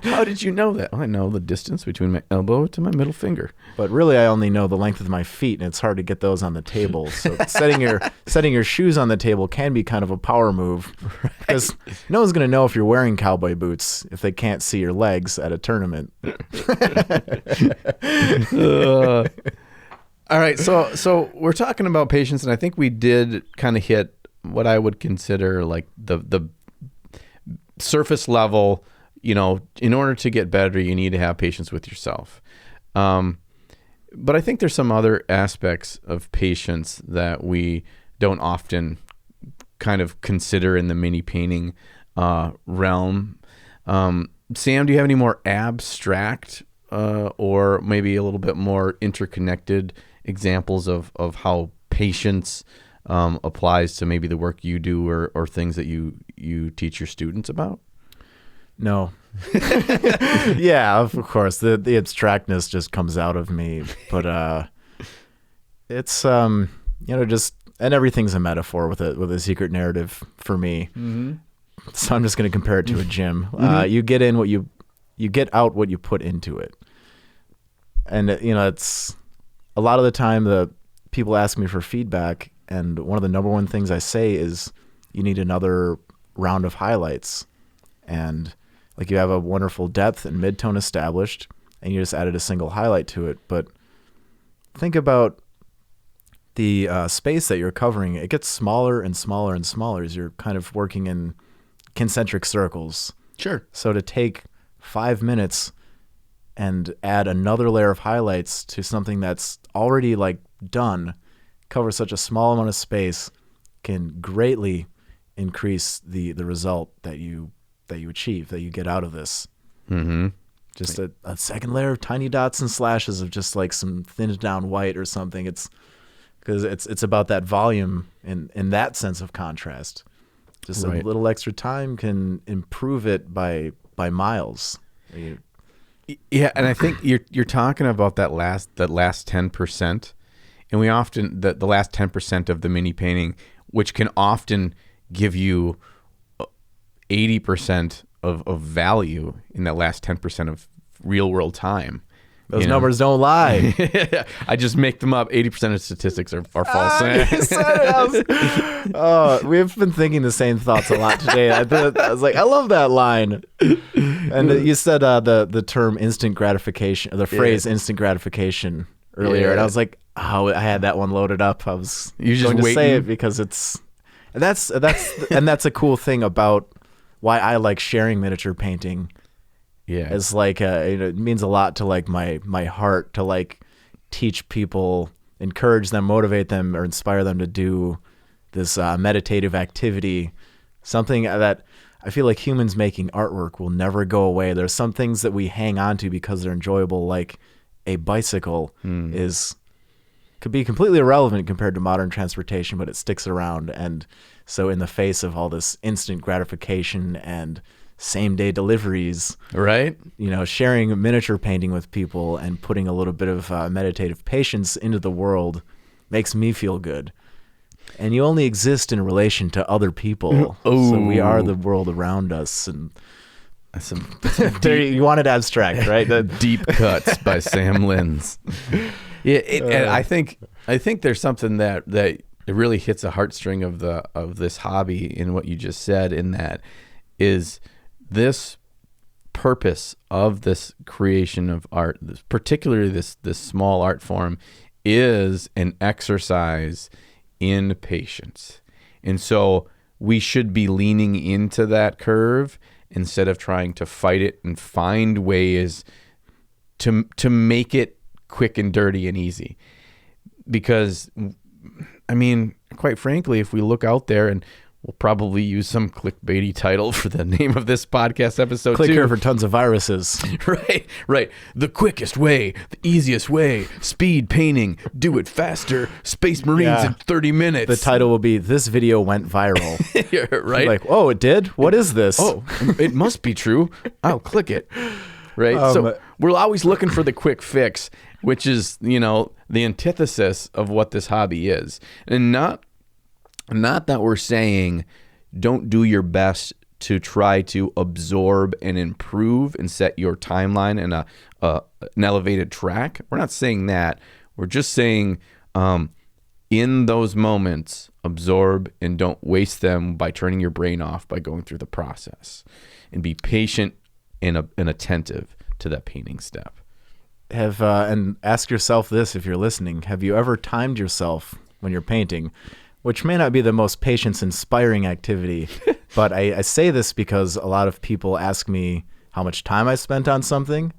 How did you know that? I know the distance between my elbow to my middle finger. But really, I only know the length of my feet, and it's hard to get those on the table. So setting your shoes on the table can be kind of a power move, because no one's going to know if you're wearing cowboy boots if they can't see your legs at a tournament. All right, so we're talking about patience, and I think we did kind of hit what I would consider like the surface level. In order to get better, you need to have patience with yourself. But I think there's some other aspects of patience that we don't often kind of consider in the mini painting realm. Sam, do you have any more abstract or maybe a little bit more interconnected examples of how patience applies to maybe the work you do or things that you teach your students about? No. Yeah, of course. The abstractness just comes out of me. But it's just, and everything's a metaphor with a secret narrative for me. Mm-hmm. So I'm just going to compare it to a gym. Mm-hmm. You get in you get out what you put into it. And it's a lot of the time the people ask me for feedback, and one of the number one things I say is you need another round of highlights. And like, you have a wonderful depth and mid-tone established, and you just added a single highlight to it. But think about the space that you're covering. It gets smaller and smaller and smaller as you're kind of working in concentric circles. Sure. So to take 5 minutes and add another layer of highlights to something that's already like done, cover such a small amount of space, can greatly increase the result that you achieve, that you get out of this. Mm-hmm. Just a second layer of tiny dots and slashes of just like some thinned down white or something. It's because it's about that volume in that sense of contrast. Just a little extra time can improve it by miles. Yeah, and I think you're talking about that last 10%, and we often the last 10% of the mini painting, which can often give you 80% of value in that last 10% of real world time. Those numbers don't lie. I just make them up. 80% of statistics are false. You said it. We've been thinking the same thoughts a lot today. I was like, I love that line. And you said the term instant gratification, or the phrase instant gratification earlier, and I was like, I had that one loaded up. I was going to say it because that's a cool thing about why I like sharing miniature painting. Yeah, it's like it means a lot to like my heart to like teach people, encourage them, motivate them, or inspire them to do this meditative activity. Something that I feel like humans making artwork will never go away. There's some things that we hang on to because they're enjoyable, like a bicycle could be completely irrelevant compared to modern transportation, but it sticks around. And so in the face of all this instant gratification and same-day deliveries, right? Sharing miniature painting with people and putting a little bit of meditative patience into the world makes me feel good. And you only exist in relation to other people. So we are the world around us. And you wanted abstract, right? The Deep Cuts by Sam Lenz. Yeah, and I think there's something that it really hits a heartstring of this hobby in what you just said. In that is this purpose of this creation of art, particularly this small art form, is an exercise in patience. And so we should be leaning into that curve instead of trying to fight it and find ways to make it quick and dirty and easy. Because, I mean, quite frankly, if we look out there, and we'll probably use some clickbaity title for the name of this podcast episode. Click here for tons of viruses. Right. The quickest way, the easiest way, speed painting, do it faster, Space Marines in 30 minutes. The title will be, "This video went viral." Right. Like, oh, it did? What is this? Oh, it must be true. I'll click it. Right. So we're always looking for the quick fix, which is, the antithesis of what this hobby is. And not that we're saying don't do your best to try to absorb and improve and set your timeline in an elevated track. We're not saying that. We're just saying in those moments, absorb and don't waste them by turning your brain off by going through the process, and be patient and attentive to that painting step. And ask yourself this if you're listening. Have you ever timed yourself when you're painting? Which may not be the most patience-inspiring activity, but I say this because a lot of people ask me how much time I spent on something,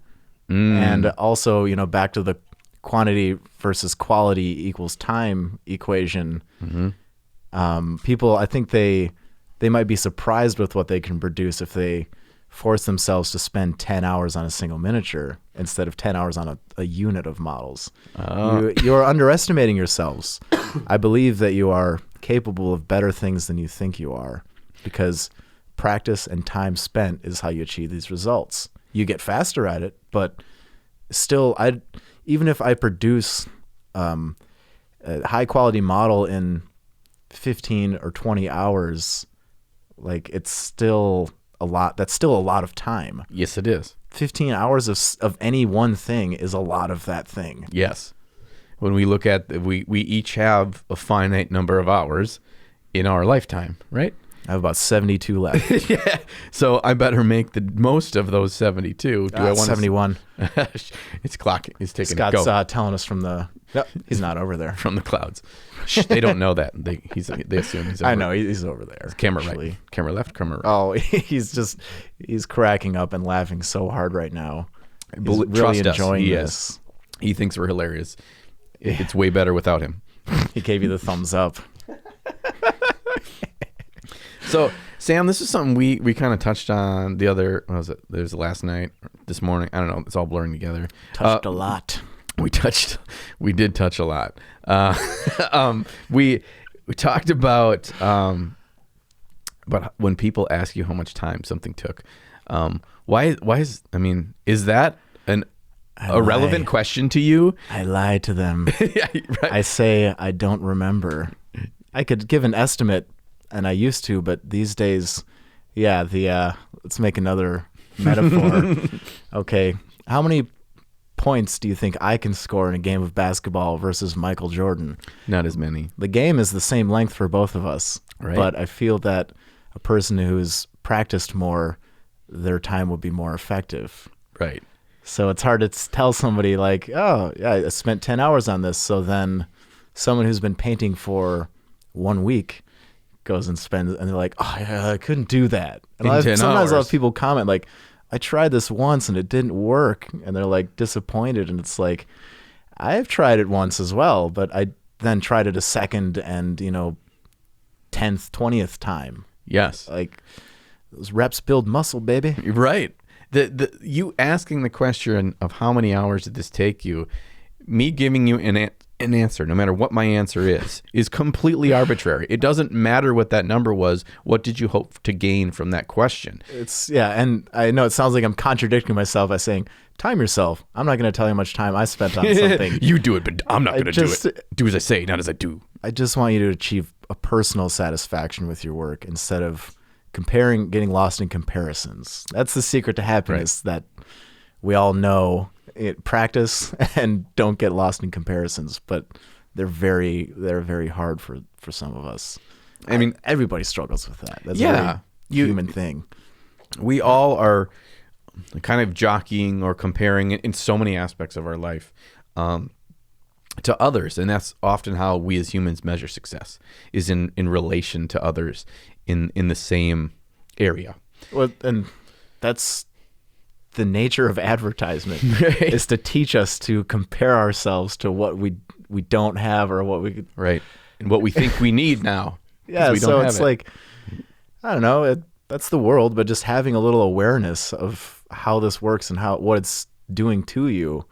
and also, back to the quantity versus quality equals time equation. Mm-hmm. People, I think they might be surprised with what they can produce if they force themselves to spend 10 hours on a single miniature instead of 10 hours on a unit of models. You are underestimating yourselves. I believe that you are capable of better things than you think you are, because practice and time spent is how you achieve these results. You get faster at it, but still, even if I produce a high quality model in 15 or 20 hours, like it's still a lot. That's still a lot of time. Yes, it is. 15 hours of any one thing is a lot of that thing. Yes. When we look at, we each have a finite number of hours in our lifetime, right? I have about 72 left. Yeah. So I better make the most of those 72. Do I want 71. It's clocking. It's taking Scott's go. Telling us from the... No, he's not over there. From the clouds. Shh, they don't know that. They assume he's over. I know, he's over there. Camera actually. right. Camera left, camera right. Oh, he's cracking up and laughing so hard right now. He's really Trust enjoying us. this. He thinks we're hilarious. It's way better without him. He gave you the thumbs up. So, Sam, this is something we kind of touched on the other, what was it? There's last night, this morning. I don't know. It's all blurring together. Touched a lot. We did touch a lot. We talked about when people ask you how much time something took. Is that a relevant question to you? I lie to them. Yeah, right. I say I don't remember. I could give an estimate, and I used to, but these days, let's make another metaphor. Okay, how many points do you think I can score in a game of basketball versus Michael Jordan? Not as many. The game is the same length for both of us, right. But I feel that a person who's practiced more, their time will be more effective. Right. So it's hard to tell somebody like, oh, yeah, I spent 10 hours on this. So then someone who's been painting for 1 week goes and spends, and they're like, oh, yeah, I couldn't do that. And sometimes I'll have people comment like, I tried this once and it didn't work. And they're like disappointed. And it's like, I've tried it once as well, but I then tried it a second and, 10th, 20th time. Yes. Like those reps build muscle, baby. Right. You asking the question of how many hours did this take you, me giving you an answer, no matter what my answer is completely arbitrary. It doesn't matter what that number was. What did you hope to gain from that question? And I know it sounds like I'm contradicting myself by saying, time yourself. I'm not going to tell you how much time I spent on something. You do it, but I'm not going to do it. Do as I say, not as I do. I just want you to achieve a personal satisfaction with your work instead of getting lost in comparisons. That's the secret to happiness that we all know. Practice and don't get lost in comparisons, but they're very hard for some of us. I mean, everybody struggles with that. That's a very human thing. We all are kind of jockeying or comparing in so many aspects of our life to others, and that's often how we as humans measure success, is in relation to others in the same area. Well, and that's the nature of advertisement is to teach us to compare ourselves to what we don't have or what we and what we think we need now. Yeah, so it's like, I don't know, that's the world, but just having a little awareness of how this works and what it's doing to you,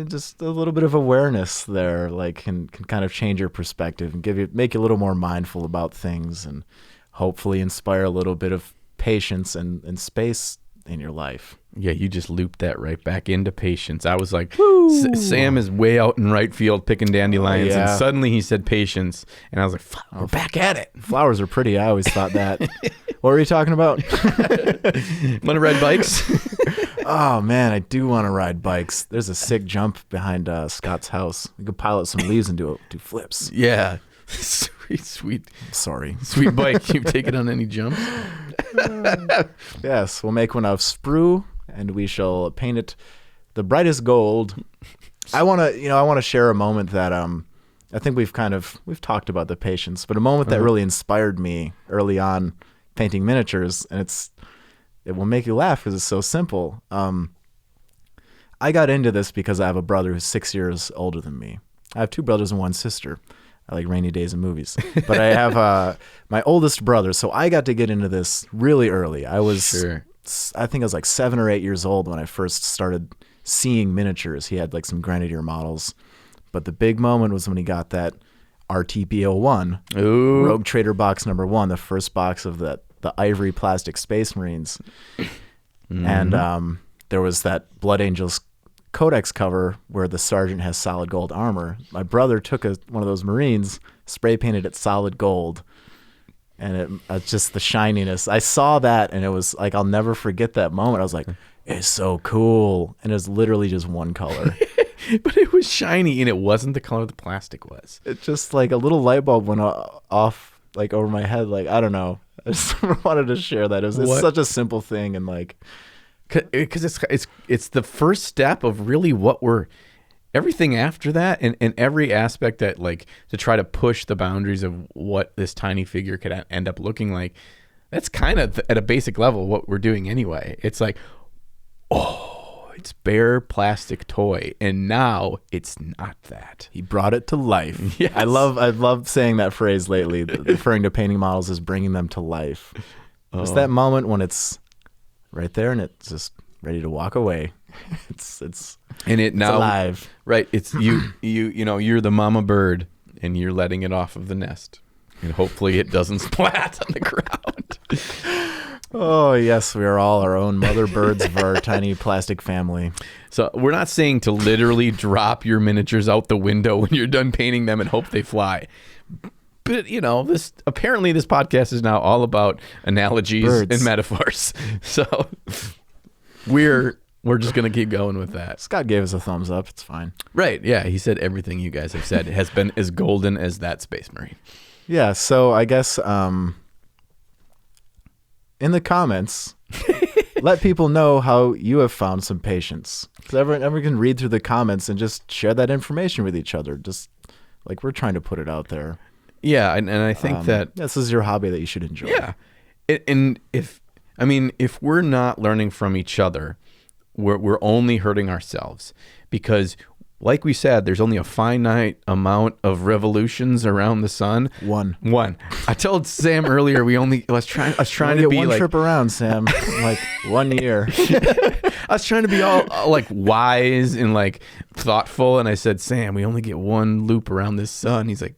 just a little bit of awareness there, like can kind of change your perspective and make you a little more mindful about things, and hopefully inspire a little bit of patience and space in your life. Yeah, you just looped that right back into patience. I was like, Sam is way out in right field picking dandelions, and suddenly he said patience, and I was like, we're back at it. Flowers are pretty. I always thought that. What were you talking about? Want to ride bikes? Oh, man, I do want to ride bikes. There's a sick jump behind Scott's house. We could pile out some leaves and do flips. Yeah. Sweet. Sorry. Sweet bike. You've taken on any jumps? Yes, we'll make one of sprue, and we shall paint it the brightest gold. I want to share a moment that I think we've talked about the patience, but a moment that really inspired me early on painting miniatures, and it will make you laugh because it's so simple. I got into this because I have a brother who's 6 years older than me. I have 2 brothers and 1 sister. I like rainy days and movies. But I have my oldest brother, so I got to get into this really early. I was I think I was like 7 or 8 years old when I first started seeing miniatures. He had like some Grenadier models, but the big moment was when he got that RTP-01 Ooh. Rogue Trader box number 1, the first box of the ivory plastic Space Marines. And there was that Blood Angels Codex cover where the sergeant has solid gold armor. My brother took one of those Marines, spray painted it solid gold, and it just the shininess. I saw that, and it was like, I'll never forget that moment. I was like, it's so cool, and it was literally just one color. But it was shiny, and it wasn't the color the plastic was. It just like a little light bulb went off like over my head. Like, I don't know. I just wanted to share that. It's such a simple thing, and like, because it's the first step of really what we're everything after that, and every aspect that, like, to try to push the boundaries of what this tiny figure could end up looking like. That's kind of at a basic level what we're doing anyway. It's like, oh, it's bare plastic toy, and now it's not that. he brought it to life. Yes. I love saying that phrase lately, referring to painting models as bringing them to life. It's that moment when it's right there and it's just ready to walk away. It's now alive. Right. It's you're the mama bird, and you're letting it off of the nest, and hopefully it doesn't splat on the ground. Oh yes, we are all our own mother birds of our tiny plastic family. So we're not saying to literally drop your miniatures out the window when you're done painting them and hope they fly. But this podcast is now all about analogies Birds. and metaphors. So we're just gonna keep going with that. Scott gave us a thumbs up. It's fine. Right? Yeah. He said everything you guys have said has been as golden as that Space Marine. Yeah. So I guess in the comments, let people know how you have found some patience. Because everyone can read through the comments and just share that information with each other. Just like we're trying to put it out there. Yeah, and I think that this is your hobby that you should enjoy. Yeah, and if we're not learning from each other, we're only hurting ourselves, because, like we said, there's only a finite amount of revolutions around the sun. One. I told Sam earlier I was trying to be one like trip around, Sam. Like 1 year. I was trying to be all like wise and like thoughtful, and I said, Sam, we only get one loop around this sun. He's like,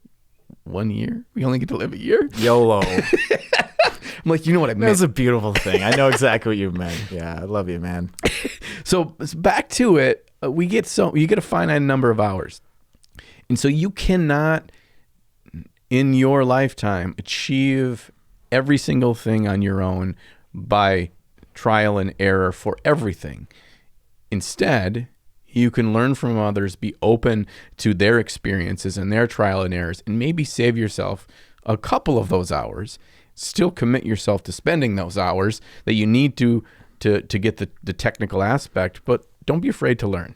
1 year? We only get to live a year? YOLO. I'm like, you know what I meant. That was a beautiful thing. I know exactly what you meant. Yeah, I love you, man. So back to it. You get a finite number of hours, and so you cannot, in your lifetime, achieve every single thing on your own by trial and error for everything. Instead, you can learn from others, be open to their experiences and their trial and errors, and maybe save yourself a couple of those hours. Still commit yourself to spending those hours that you need to get the technical aspect, but don't be afraid to learn.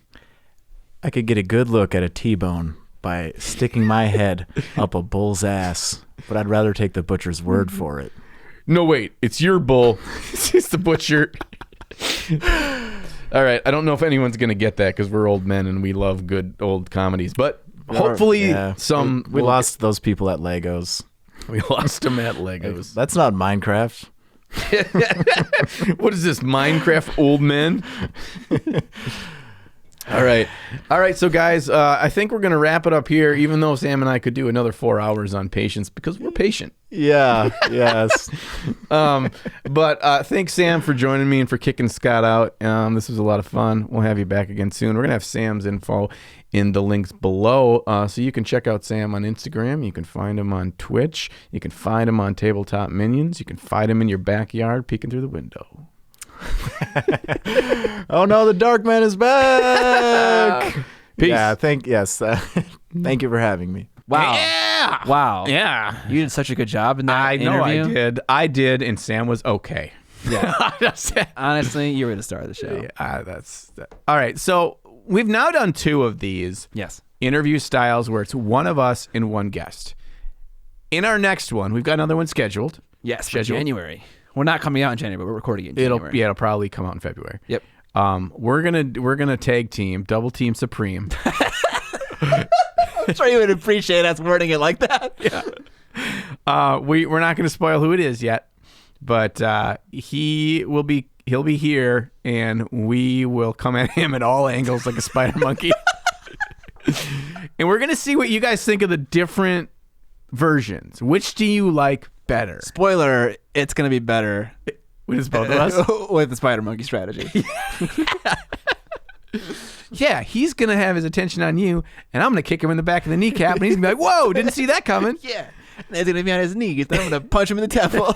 I could get a good look at a T-bone by sticking my head up a bull's ass, but I'd rather take the butcher's word for it. No, wait, it's your bull. It's the butcher. All right, I don't know if anyone's going to get that because we're old men and we love good old comedies, but hopefully we lost those people at Legos. We lost them at Legos. That's not Minecraft. What is this, Minecraft old men? All right. So guys, I think we're gonna wrap it up here. Even though Sam and I could do another 4 hours on patience because we're patient. Yeah. Yes. But thanks, Sam, for joining me and for kicking Scott out. This was a lot of fun. We'll have you back again soon. We're gonna have Sam's info in the links below, so you can check out Sam on Instagram. You can find him on Twitch. You can find him on Tabletop Minions. You can find him in your backyard peeking through the window. Oh no, the Dark Man is back. Peace. Yeah, thank you for having me. Wow. Yeah. Wow. Yeah. You did such a good job in that interview. I did, and Sam was okay. Yeah. Honestly, you were the star of the show. All right. So we've now done 2 of these interview styles where it's one of us and one guest. In our next one, we've got another one scheduled. Yes, for January. We're not coming out in January, but we're recording it in January. It'll probably come out in February. Yep. We're gonna tag team, double team Supreme. I'm sure you would appreciate us wording it like that. Yeah. We're not gonna spoil who it is yet, but he will be he'll be here, and we will come at him at all angles like a spider monkey. And we're gonna see what you guys think of the different versions. Which do you like better? Spoiler: it's gonna be better With both of us? with the spider monkey strategy. Yeah, he's gonna have his attention on you, and I'm gonna kick him in the back of the kneecap, and he's gonna be like, "Whoa, didn't see that coming." Yeah, and he's gonna be on his knees. Then I'm gonna punch him in the temple.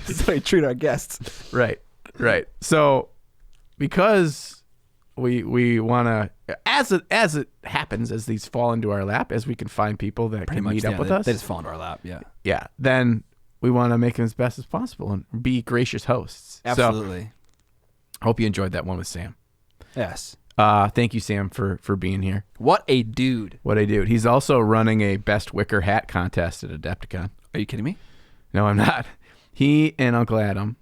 That's how we treat our guests. Right. So, because we want to, as it happens, as these fall into our lap, as we can find people that can meet up with us, they just fall into our lap. yeah, then we want to make them as best as possible and be gracious hosts. Absolutely. So, hope you enjoyed that one with Sam. Yes. Thank you, Sam, for being here. What a dude. He's also running a best Wicker hat contest at Adepticon. Are you kidding me? No, I'm not. He and Uncle Adam.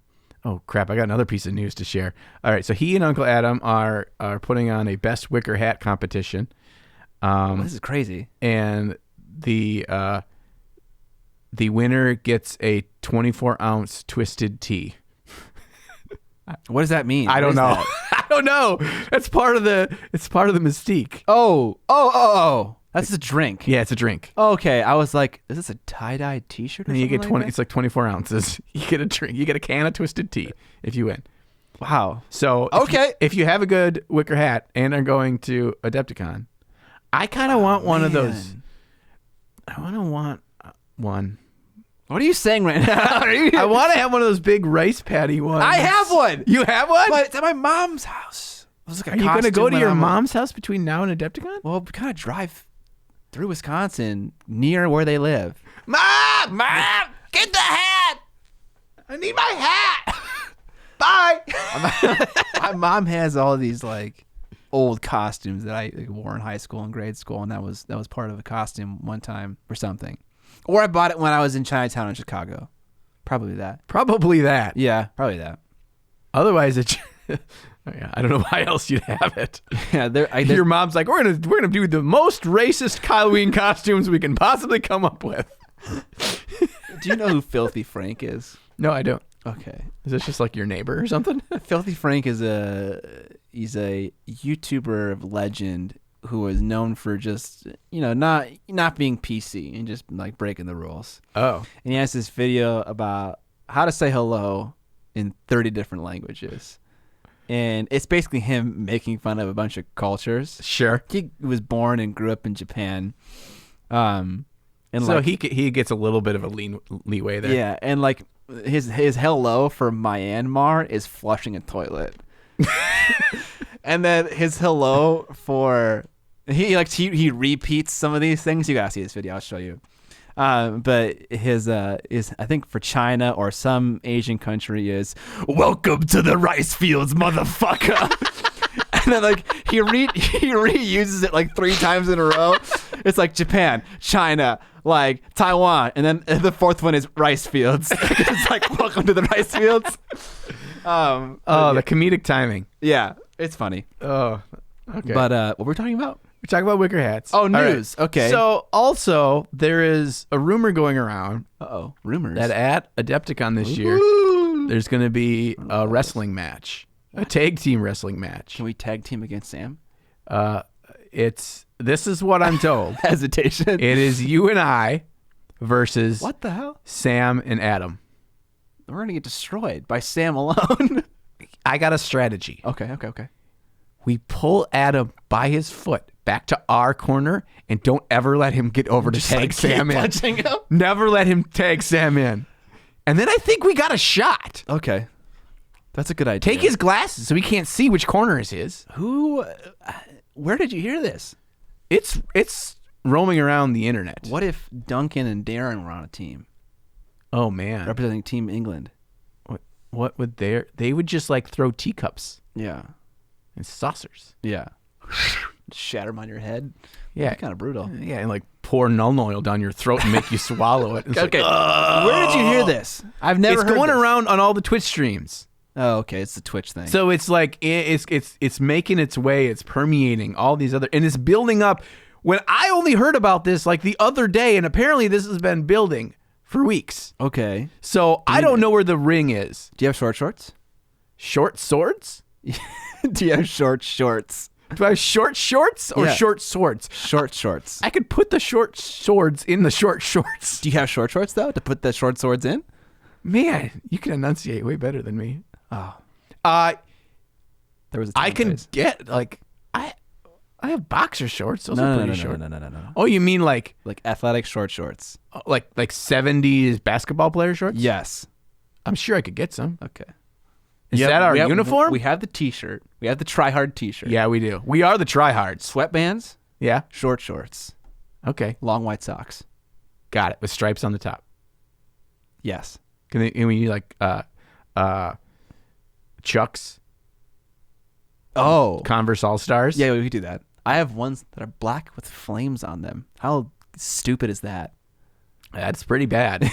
Oh crap! I got another piece of news to share. All right, so he and Uncle Adam are putting on a best Wicker hat competition. This is crazy. And the winner gets a 24-ounce twisted tea. What does that mean? I don't know. I don't know. It's part of the mystique. Oh. That's a drink. Yeah, it's a drink. Okay, I was like, is this a tie-dye T-shirt? Or And you something get like 20. that? It's like 24 ounces. You get a drink. You get a can of twisted tea if you win. Wow. So if you have a good Wicker hat and are going to Adepticon, I kind of want one of those. I want one. What are you saying right now? I want to have one of those big rice patty ones. I have one. You have one? But it's at my mom's house. It was like Are you going to go to your mom's house between now and Adepticon? Well, we kind of drive through Wisconsin near where they live. Mom, get the hat. I need my hat. Bye. My mom has all these like old costumes that I wore in high school and grade school, and that was part of a costume one time or something. Or I bought it when I was in Chinatown in Chicago. Probably that. Yeah, probably that. Otherwise, I don't know why else you'd have it. Yeah, your mom's like, we're gonna do the most racist Halloween costumes we can possibly come up with. Do you know who Filthy Frank is? No, I don't. Okay. Is this just like your neighbor or something? Filthy Frank is he's a YouTuber of legend who is known for just, not being PC and just like breaking the rules. Oh. And he has this video about how to say hello in 30 different languages. And it's basically him making fun of a bunch of cultures. Sure. He was born and grew up in Japan. And so he gets a little bit of a leeway there. Yeah, and like his hello for Myanmar is flushing a toilet. And then his hello for he repeats some of these things. You gotta see this video. I'll show you. But his I think for China or some Asian country is "Welcome to the rice fields, motherfucker." And then like he reuses it like 3 times in a row. It's like Japan, China, like Taiwan, and then the fourth one is rice fields. It's like "Welcome to the rice fields." The comedic timing. Yeah, it's funny. Oh, okay. But what were we talking about? We're talking about Wicker hats. Oh, news. Right. Okay. So also there is a rumor going around. Rumors that at Adepticon this year, there's going to be a wrestling match, a tag team wrestling match. Can we tag team against Sam? This is what I'm told. Hesitation. It is you and I versus what the hell? Sam and Adam. We're gonna get destroyed by Sam alone. I got a strategy. Okay. We pull Adam by his foot back to our corner and don't ever let him get over to tag Sam in. Punching him? Never let him tag Sam in. And then I think we got a shot. Okay. That's a good idea. Take his glasses so he can't see which corner is his. Where did you hear this? It's roaming around the internet. What if Duncan and Darren were on a team? Oh, man. Representing Team England. What would they would just like throw teacups. Yeah. And saucers. Yeah. Shatter them on your head. Yeah. Kind of brutal. Yeah, and like pour Null oil down your throat and make you swallow it. It's okay. Like, where did you hear this? I've never heard going this. around on all the Twitch streams. Oh, okay. It's the Twitch thing. So it's like it's making its way. It's permeating all these other, and it's building up. When I only heard about this like the other day, and apparently this has been building for weeks. Okay. So I don't know where the ring is. Do you have short shorts? Short swords? Do you have short shorts? Do I have short shorts or Yeah. short swords? Short shorts. I could put the short swords in the short shorts. Do you have short shorts though to put the short swords in? Man, you can enunciate way better than me. Oh, There was a I time can phase. get like I have boxer shorts. Those No, are no, pretty no, short. no. Oh, you mean like Athletic short shorts. 70s basketball player shorts? Yes. I'm sure I could get some. Okay. Is that our uniform? We have the T-shirt. We have the Try Hard T-shirt. Yeah, we do. We are the tryhards. Sweatbands, Yeah. short shorts, Okay. long white socks. Got it. With stripes on the top. Yes. Can we like Chucks, Oh. Converse All Stars? Yeah, we could do that. I have ones that are black with flames on them. How stupid is that? That's pretty bad.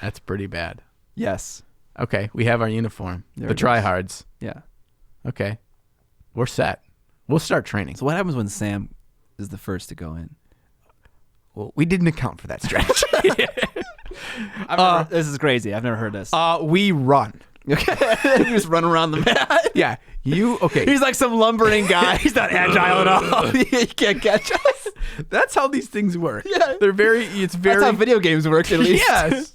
That's pretty bad. Yes. Okay, we have our uniform. There The it is. tryhards. Yeah. Okay. We're set. We'll start training. So what happens when Sam is the first to go in? Well, we didn't account for that strategy. This is crazy. I've never heard this. We run. Okay. You just run around the mat. Yeah. Okay. He's like some lumbering guy. He's not agile at all. He can't catch us. That's how these things work. Yeah. It's very That's how video games work, at least. Yes.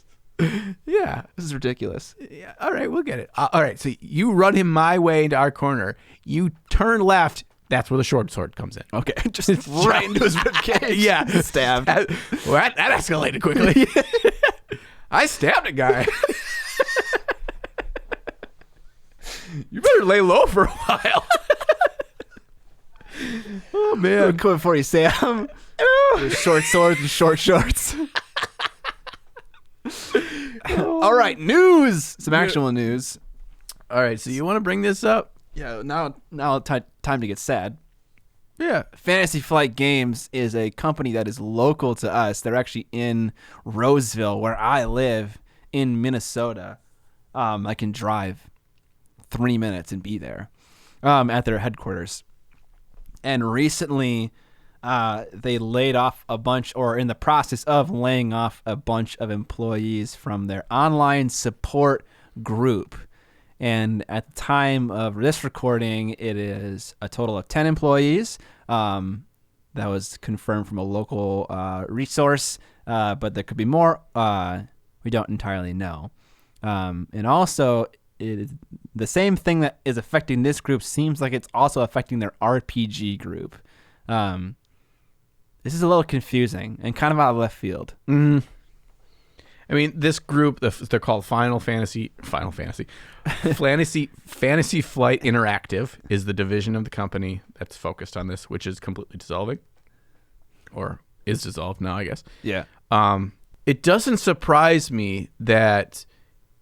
Yeah. This is ridiculous. Yeah. All right, we'll get it. All right, so you run him my way into our corner. You turn left. That's where the short sword comes in. Okay. Just right into his ribcage. Yeah. Stabbed. Well, that escalated quickly. I stabbed a guy. You better lay low for a while. Oh, man. I'm coming for you, Sam. With short swords and short shorts. All right, news. Some actual news. All right, so you want to bring this up? Yeah, now time to get sad. Yeah. Fantasy Flight Games is a company that is local to us. They're actually in Roseville, where I live, in Minnesota. I can drive 3 minutes and be there at their headquarters. And recently, they laid off a bunch, or in the process of laying off a bunch of employees from their online support group. And at the time of this recording, it is a total of 10 employees. That was confirmed from a local resource, but there could be more. We don't entirely know. And also, the same thing that is affecting this group seems like it's also affecting their RPG group. This is a little confusing and kind of out of left field. Mm-hmm. I mean, this group, they're called Fantasy Flight Interactive is the division of the company that's focused on this, which is completely dissolving, or is dissolved now, I guess. Yeah. It doesn't surprise me that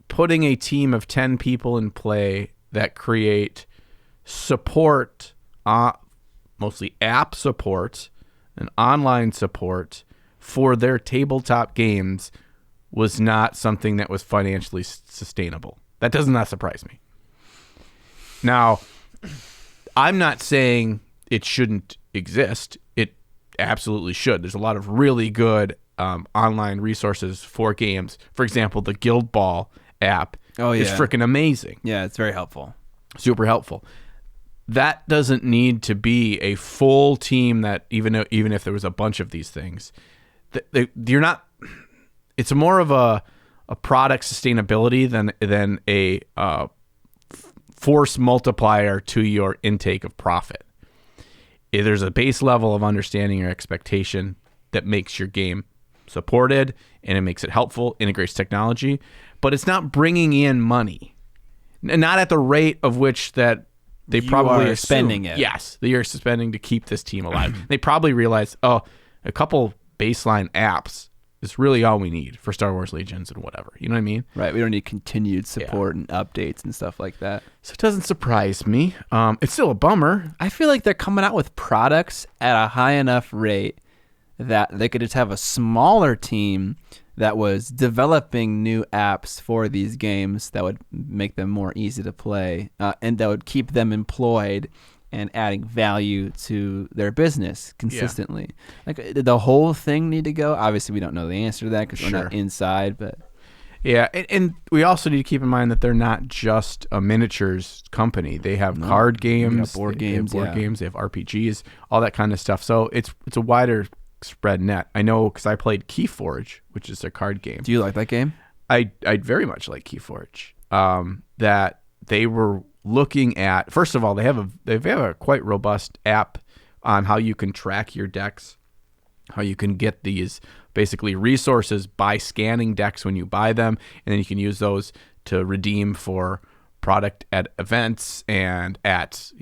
putting a team of 10 people in play that create support, mostly app support and online support for their tabletop games was not something that was financially sustainable. That does not surprise me. Now, I'm not saying it shouldn't exist. It absolutely should. There's a lot of really good online resources for games. For example, the Guild Ball app is freaking amazing. Yeah, it's very helpful. Super helpful. That doesn't need to be a full team that even if there was a bunch of these things, you're not. It's more of a product sustainability than a force multiplier to your intake of profit. There's a base level of understanding or expectation that makes your game supported and it makes it helpful, integrates technology, but it's not bringing in money, not at the rate of which that they probably are spending it. Yes, they are spending to keep this team alive. They probably realize, a couple baseline apps is really all we need for Star Wars Legions and whatever. You know what I mean? Right. We don't need continued support and updates and stuff like that. So it doesn't surprise me. It's still a bummer. I feel like they're coming out with products at a high enough rate that they could just have a smaller team that was developing new apps for these games that would make them more easy to play and that would keep them employed and adding value to their business consistently. Like, did the whole thing need to go? Obviously, we don't know the answer to that because we're not inside. But Yeah, and we also need to keep in mind that they're not just a miniatures company. They have card games, board games, they have RPGs, all that kind of stuff. So it's a wider spread net. I know because I played Keyforge, which is a card game. Do you like that game? I very much like Keyforge. That they were looking at. First of all, they have a quite robust app on how you can track your decks, how you can get these basically resources by scanning decks when you buy them, and then you can use those to redeem for product at events and at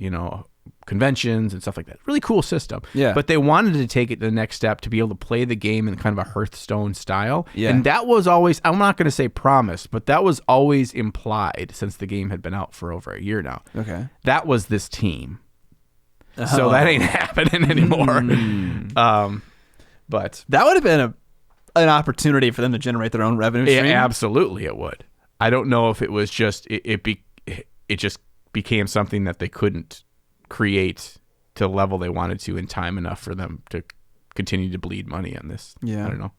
conventions and stuff like that. Really cool system. Yeah. But they wanted to take it to the next step to be able to play the game in kind of a Hearthstone style. Yeah. And that was always, I'm not going to say promised, but that was always implied since the game had been out for over a year now. Okay. That was this team. So that ain't happening anymore. But that would have been an opportunity for them to generate their own revenue stream. Yeah, absolutely it would. I don't know if it was just it just became something that they couldn't create to the level they wanted to in time enough for them to continue to bleed money on this. Yeah. I don't know.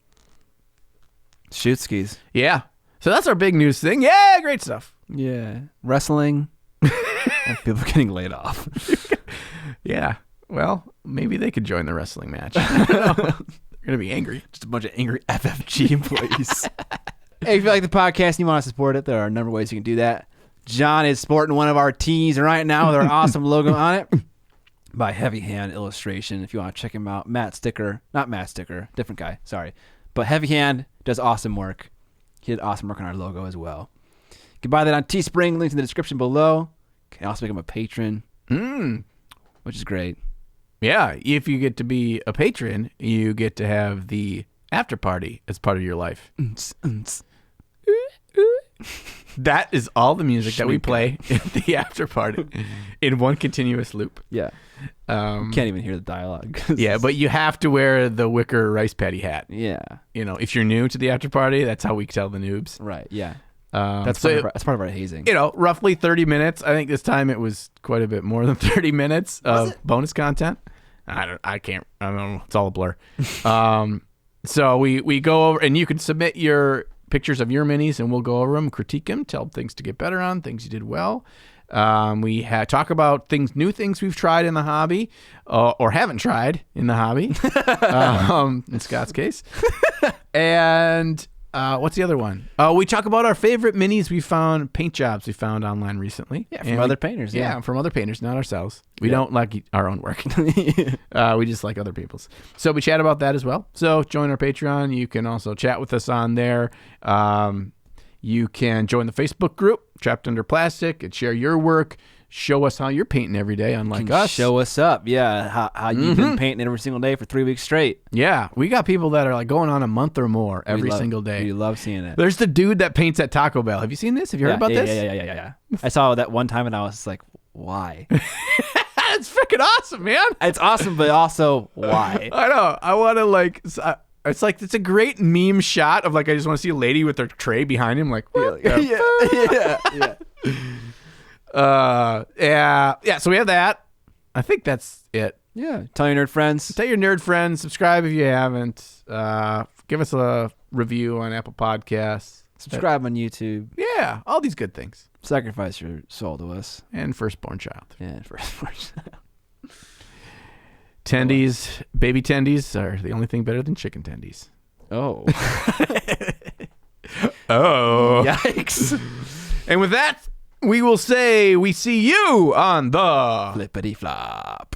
Shoot skis. Yeah. So that's our big news thing. Yeah, great stuff. Yeah. Wrestling. And people getting laid off. Yeah. Well, maybe they could join the wrestling match. I don't know. They're going to be angry. Just a bunch of angry FFG employees. Hey, if you like the podcast and you want to support it, there are a number of ways you can do that. John is sporting one of our tees right now with our awesome logo on it by Heavy Hand Illustration. If you want to check him out, not Matt Sticker, different guy, sorry. But Heavy Hand does awesome work. He did awesome work on our logo as well. You can buy that on Teespring, links in the description below. You can also become a patron, which is great. Yeah, if you get to be a patron, you get to have the after party as part of your life. That is all the music that we play at the after party in one continuous loop. Yeah. Can't even hear the dialogue. Yeah, but you have to wear the Wicker rice patty hat. Yeah. If you're new to the after party, that's how we tell the noobs. Right, yeah. That's part of our hazing. Roughly 30 minutes. I think this time it was quite a bit more than 30 minutes of bonus content. I don't know. It's all a blur. So we go over, and you can submit your pictures of your minis, and we'll go over them, critique them, tell things to get better on, things you did well. We talk about new things we've tried in the hobby, or haven't tried in the hobby, in Scott's case. And what's the other one? We talk about our favorite minis we found, paint jobs we found online recently. Yeah, from other painters. Yeah, from other painters, not ourselves. We don't like our own work. We just like other people's. So we chat about that as well. So join our Patreon. You can also chat with us on there. You can join the Facebook group, Trapped Under Plastic, and share your work. Show us how you're painting every day, unlike us. Show us up. Yeah, how you've been painting every single day for 3 weeks straight. Yeah, we got people that are like going on a month or more every single day. We love seeing it. There's the dude that paints at Taco Bell. Have you seen this? Have you heard about this? Yeah. I saw that one time and I was like, why? It's freaking awesome, man. It's awesome, but also why? I know. I want to it's a great meme shot of I just want to see a lady with her tray behind him, like, what? Yeah. Yeah. So we have that. I think that's it. Yeah. Tell your nerd friends. Tell your nerd friends. Subscribe if you haven't. Give us a review on Apple Podcasts. Subscribe on YouTube. Yeah. All these good things. Sacrifice your soul to us. And firstborn child. Yeah, firstborn child. Tendies, baby tendies are the only thing better than chicken tendies. Oh. Oh. Yikes. And with that, we will say we see you on the Flippity flop.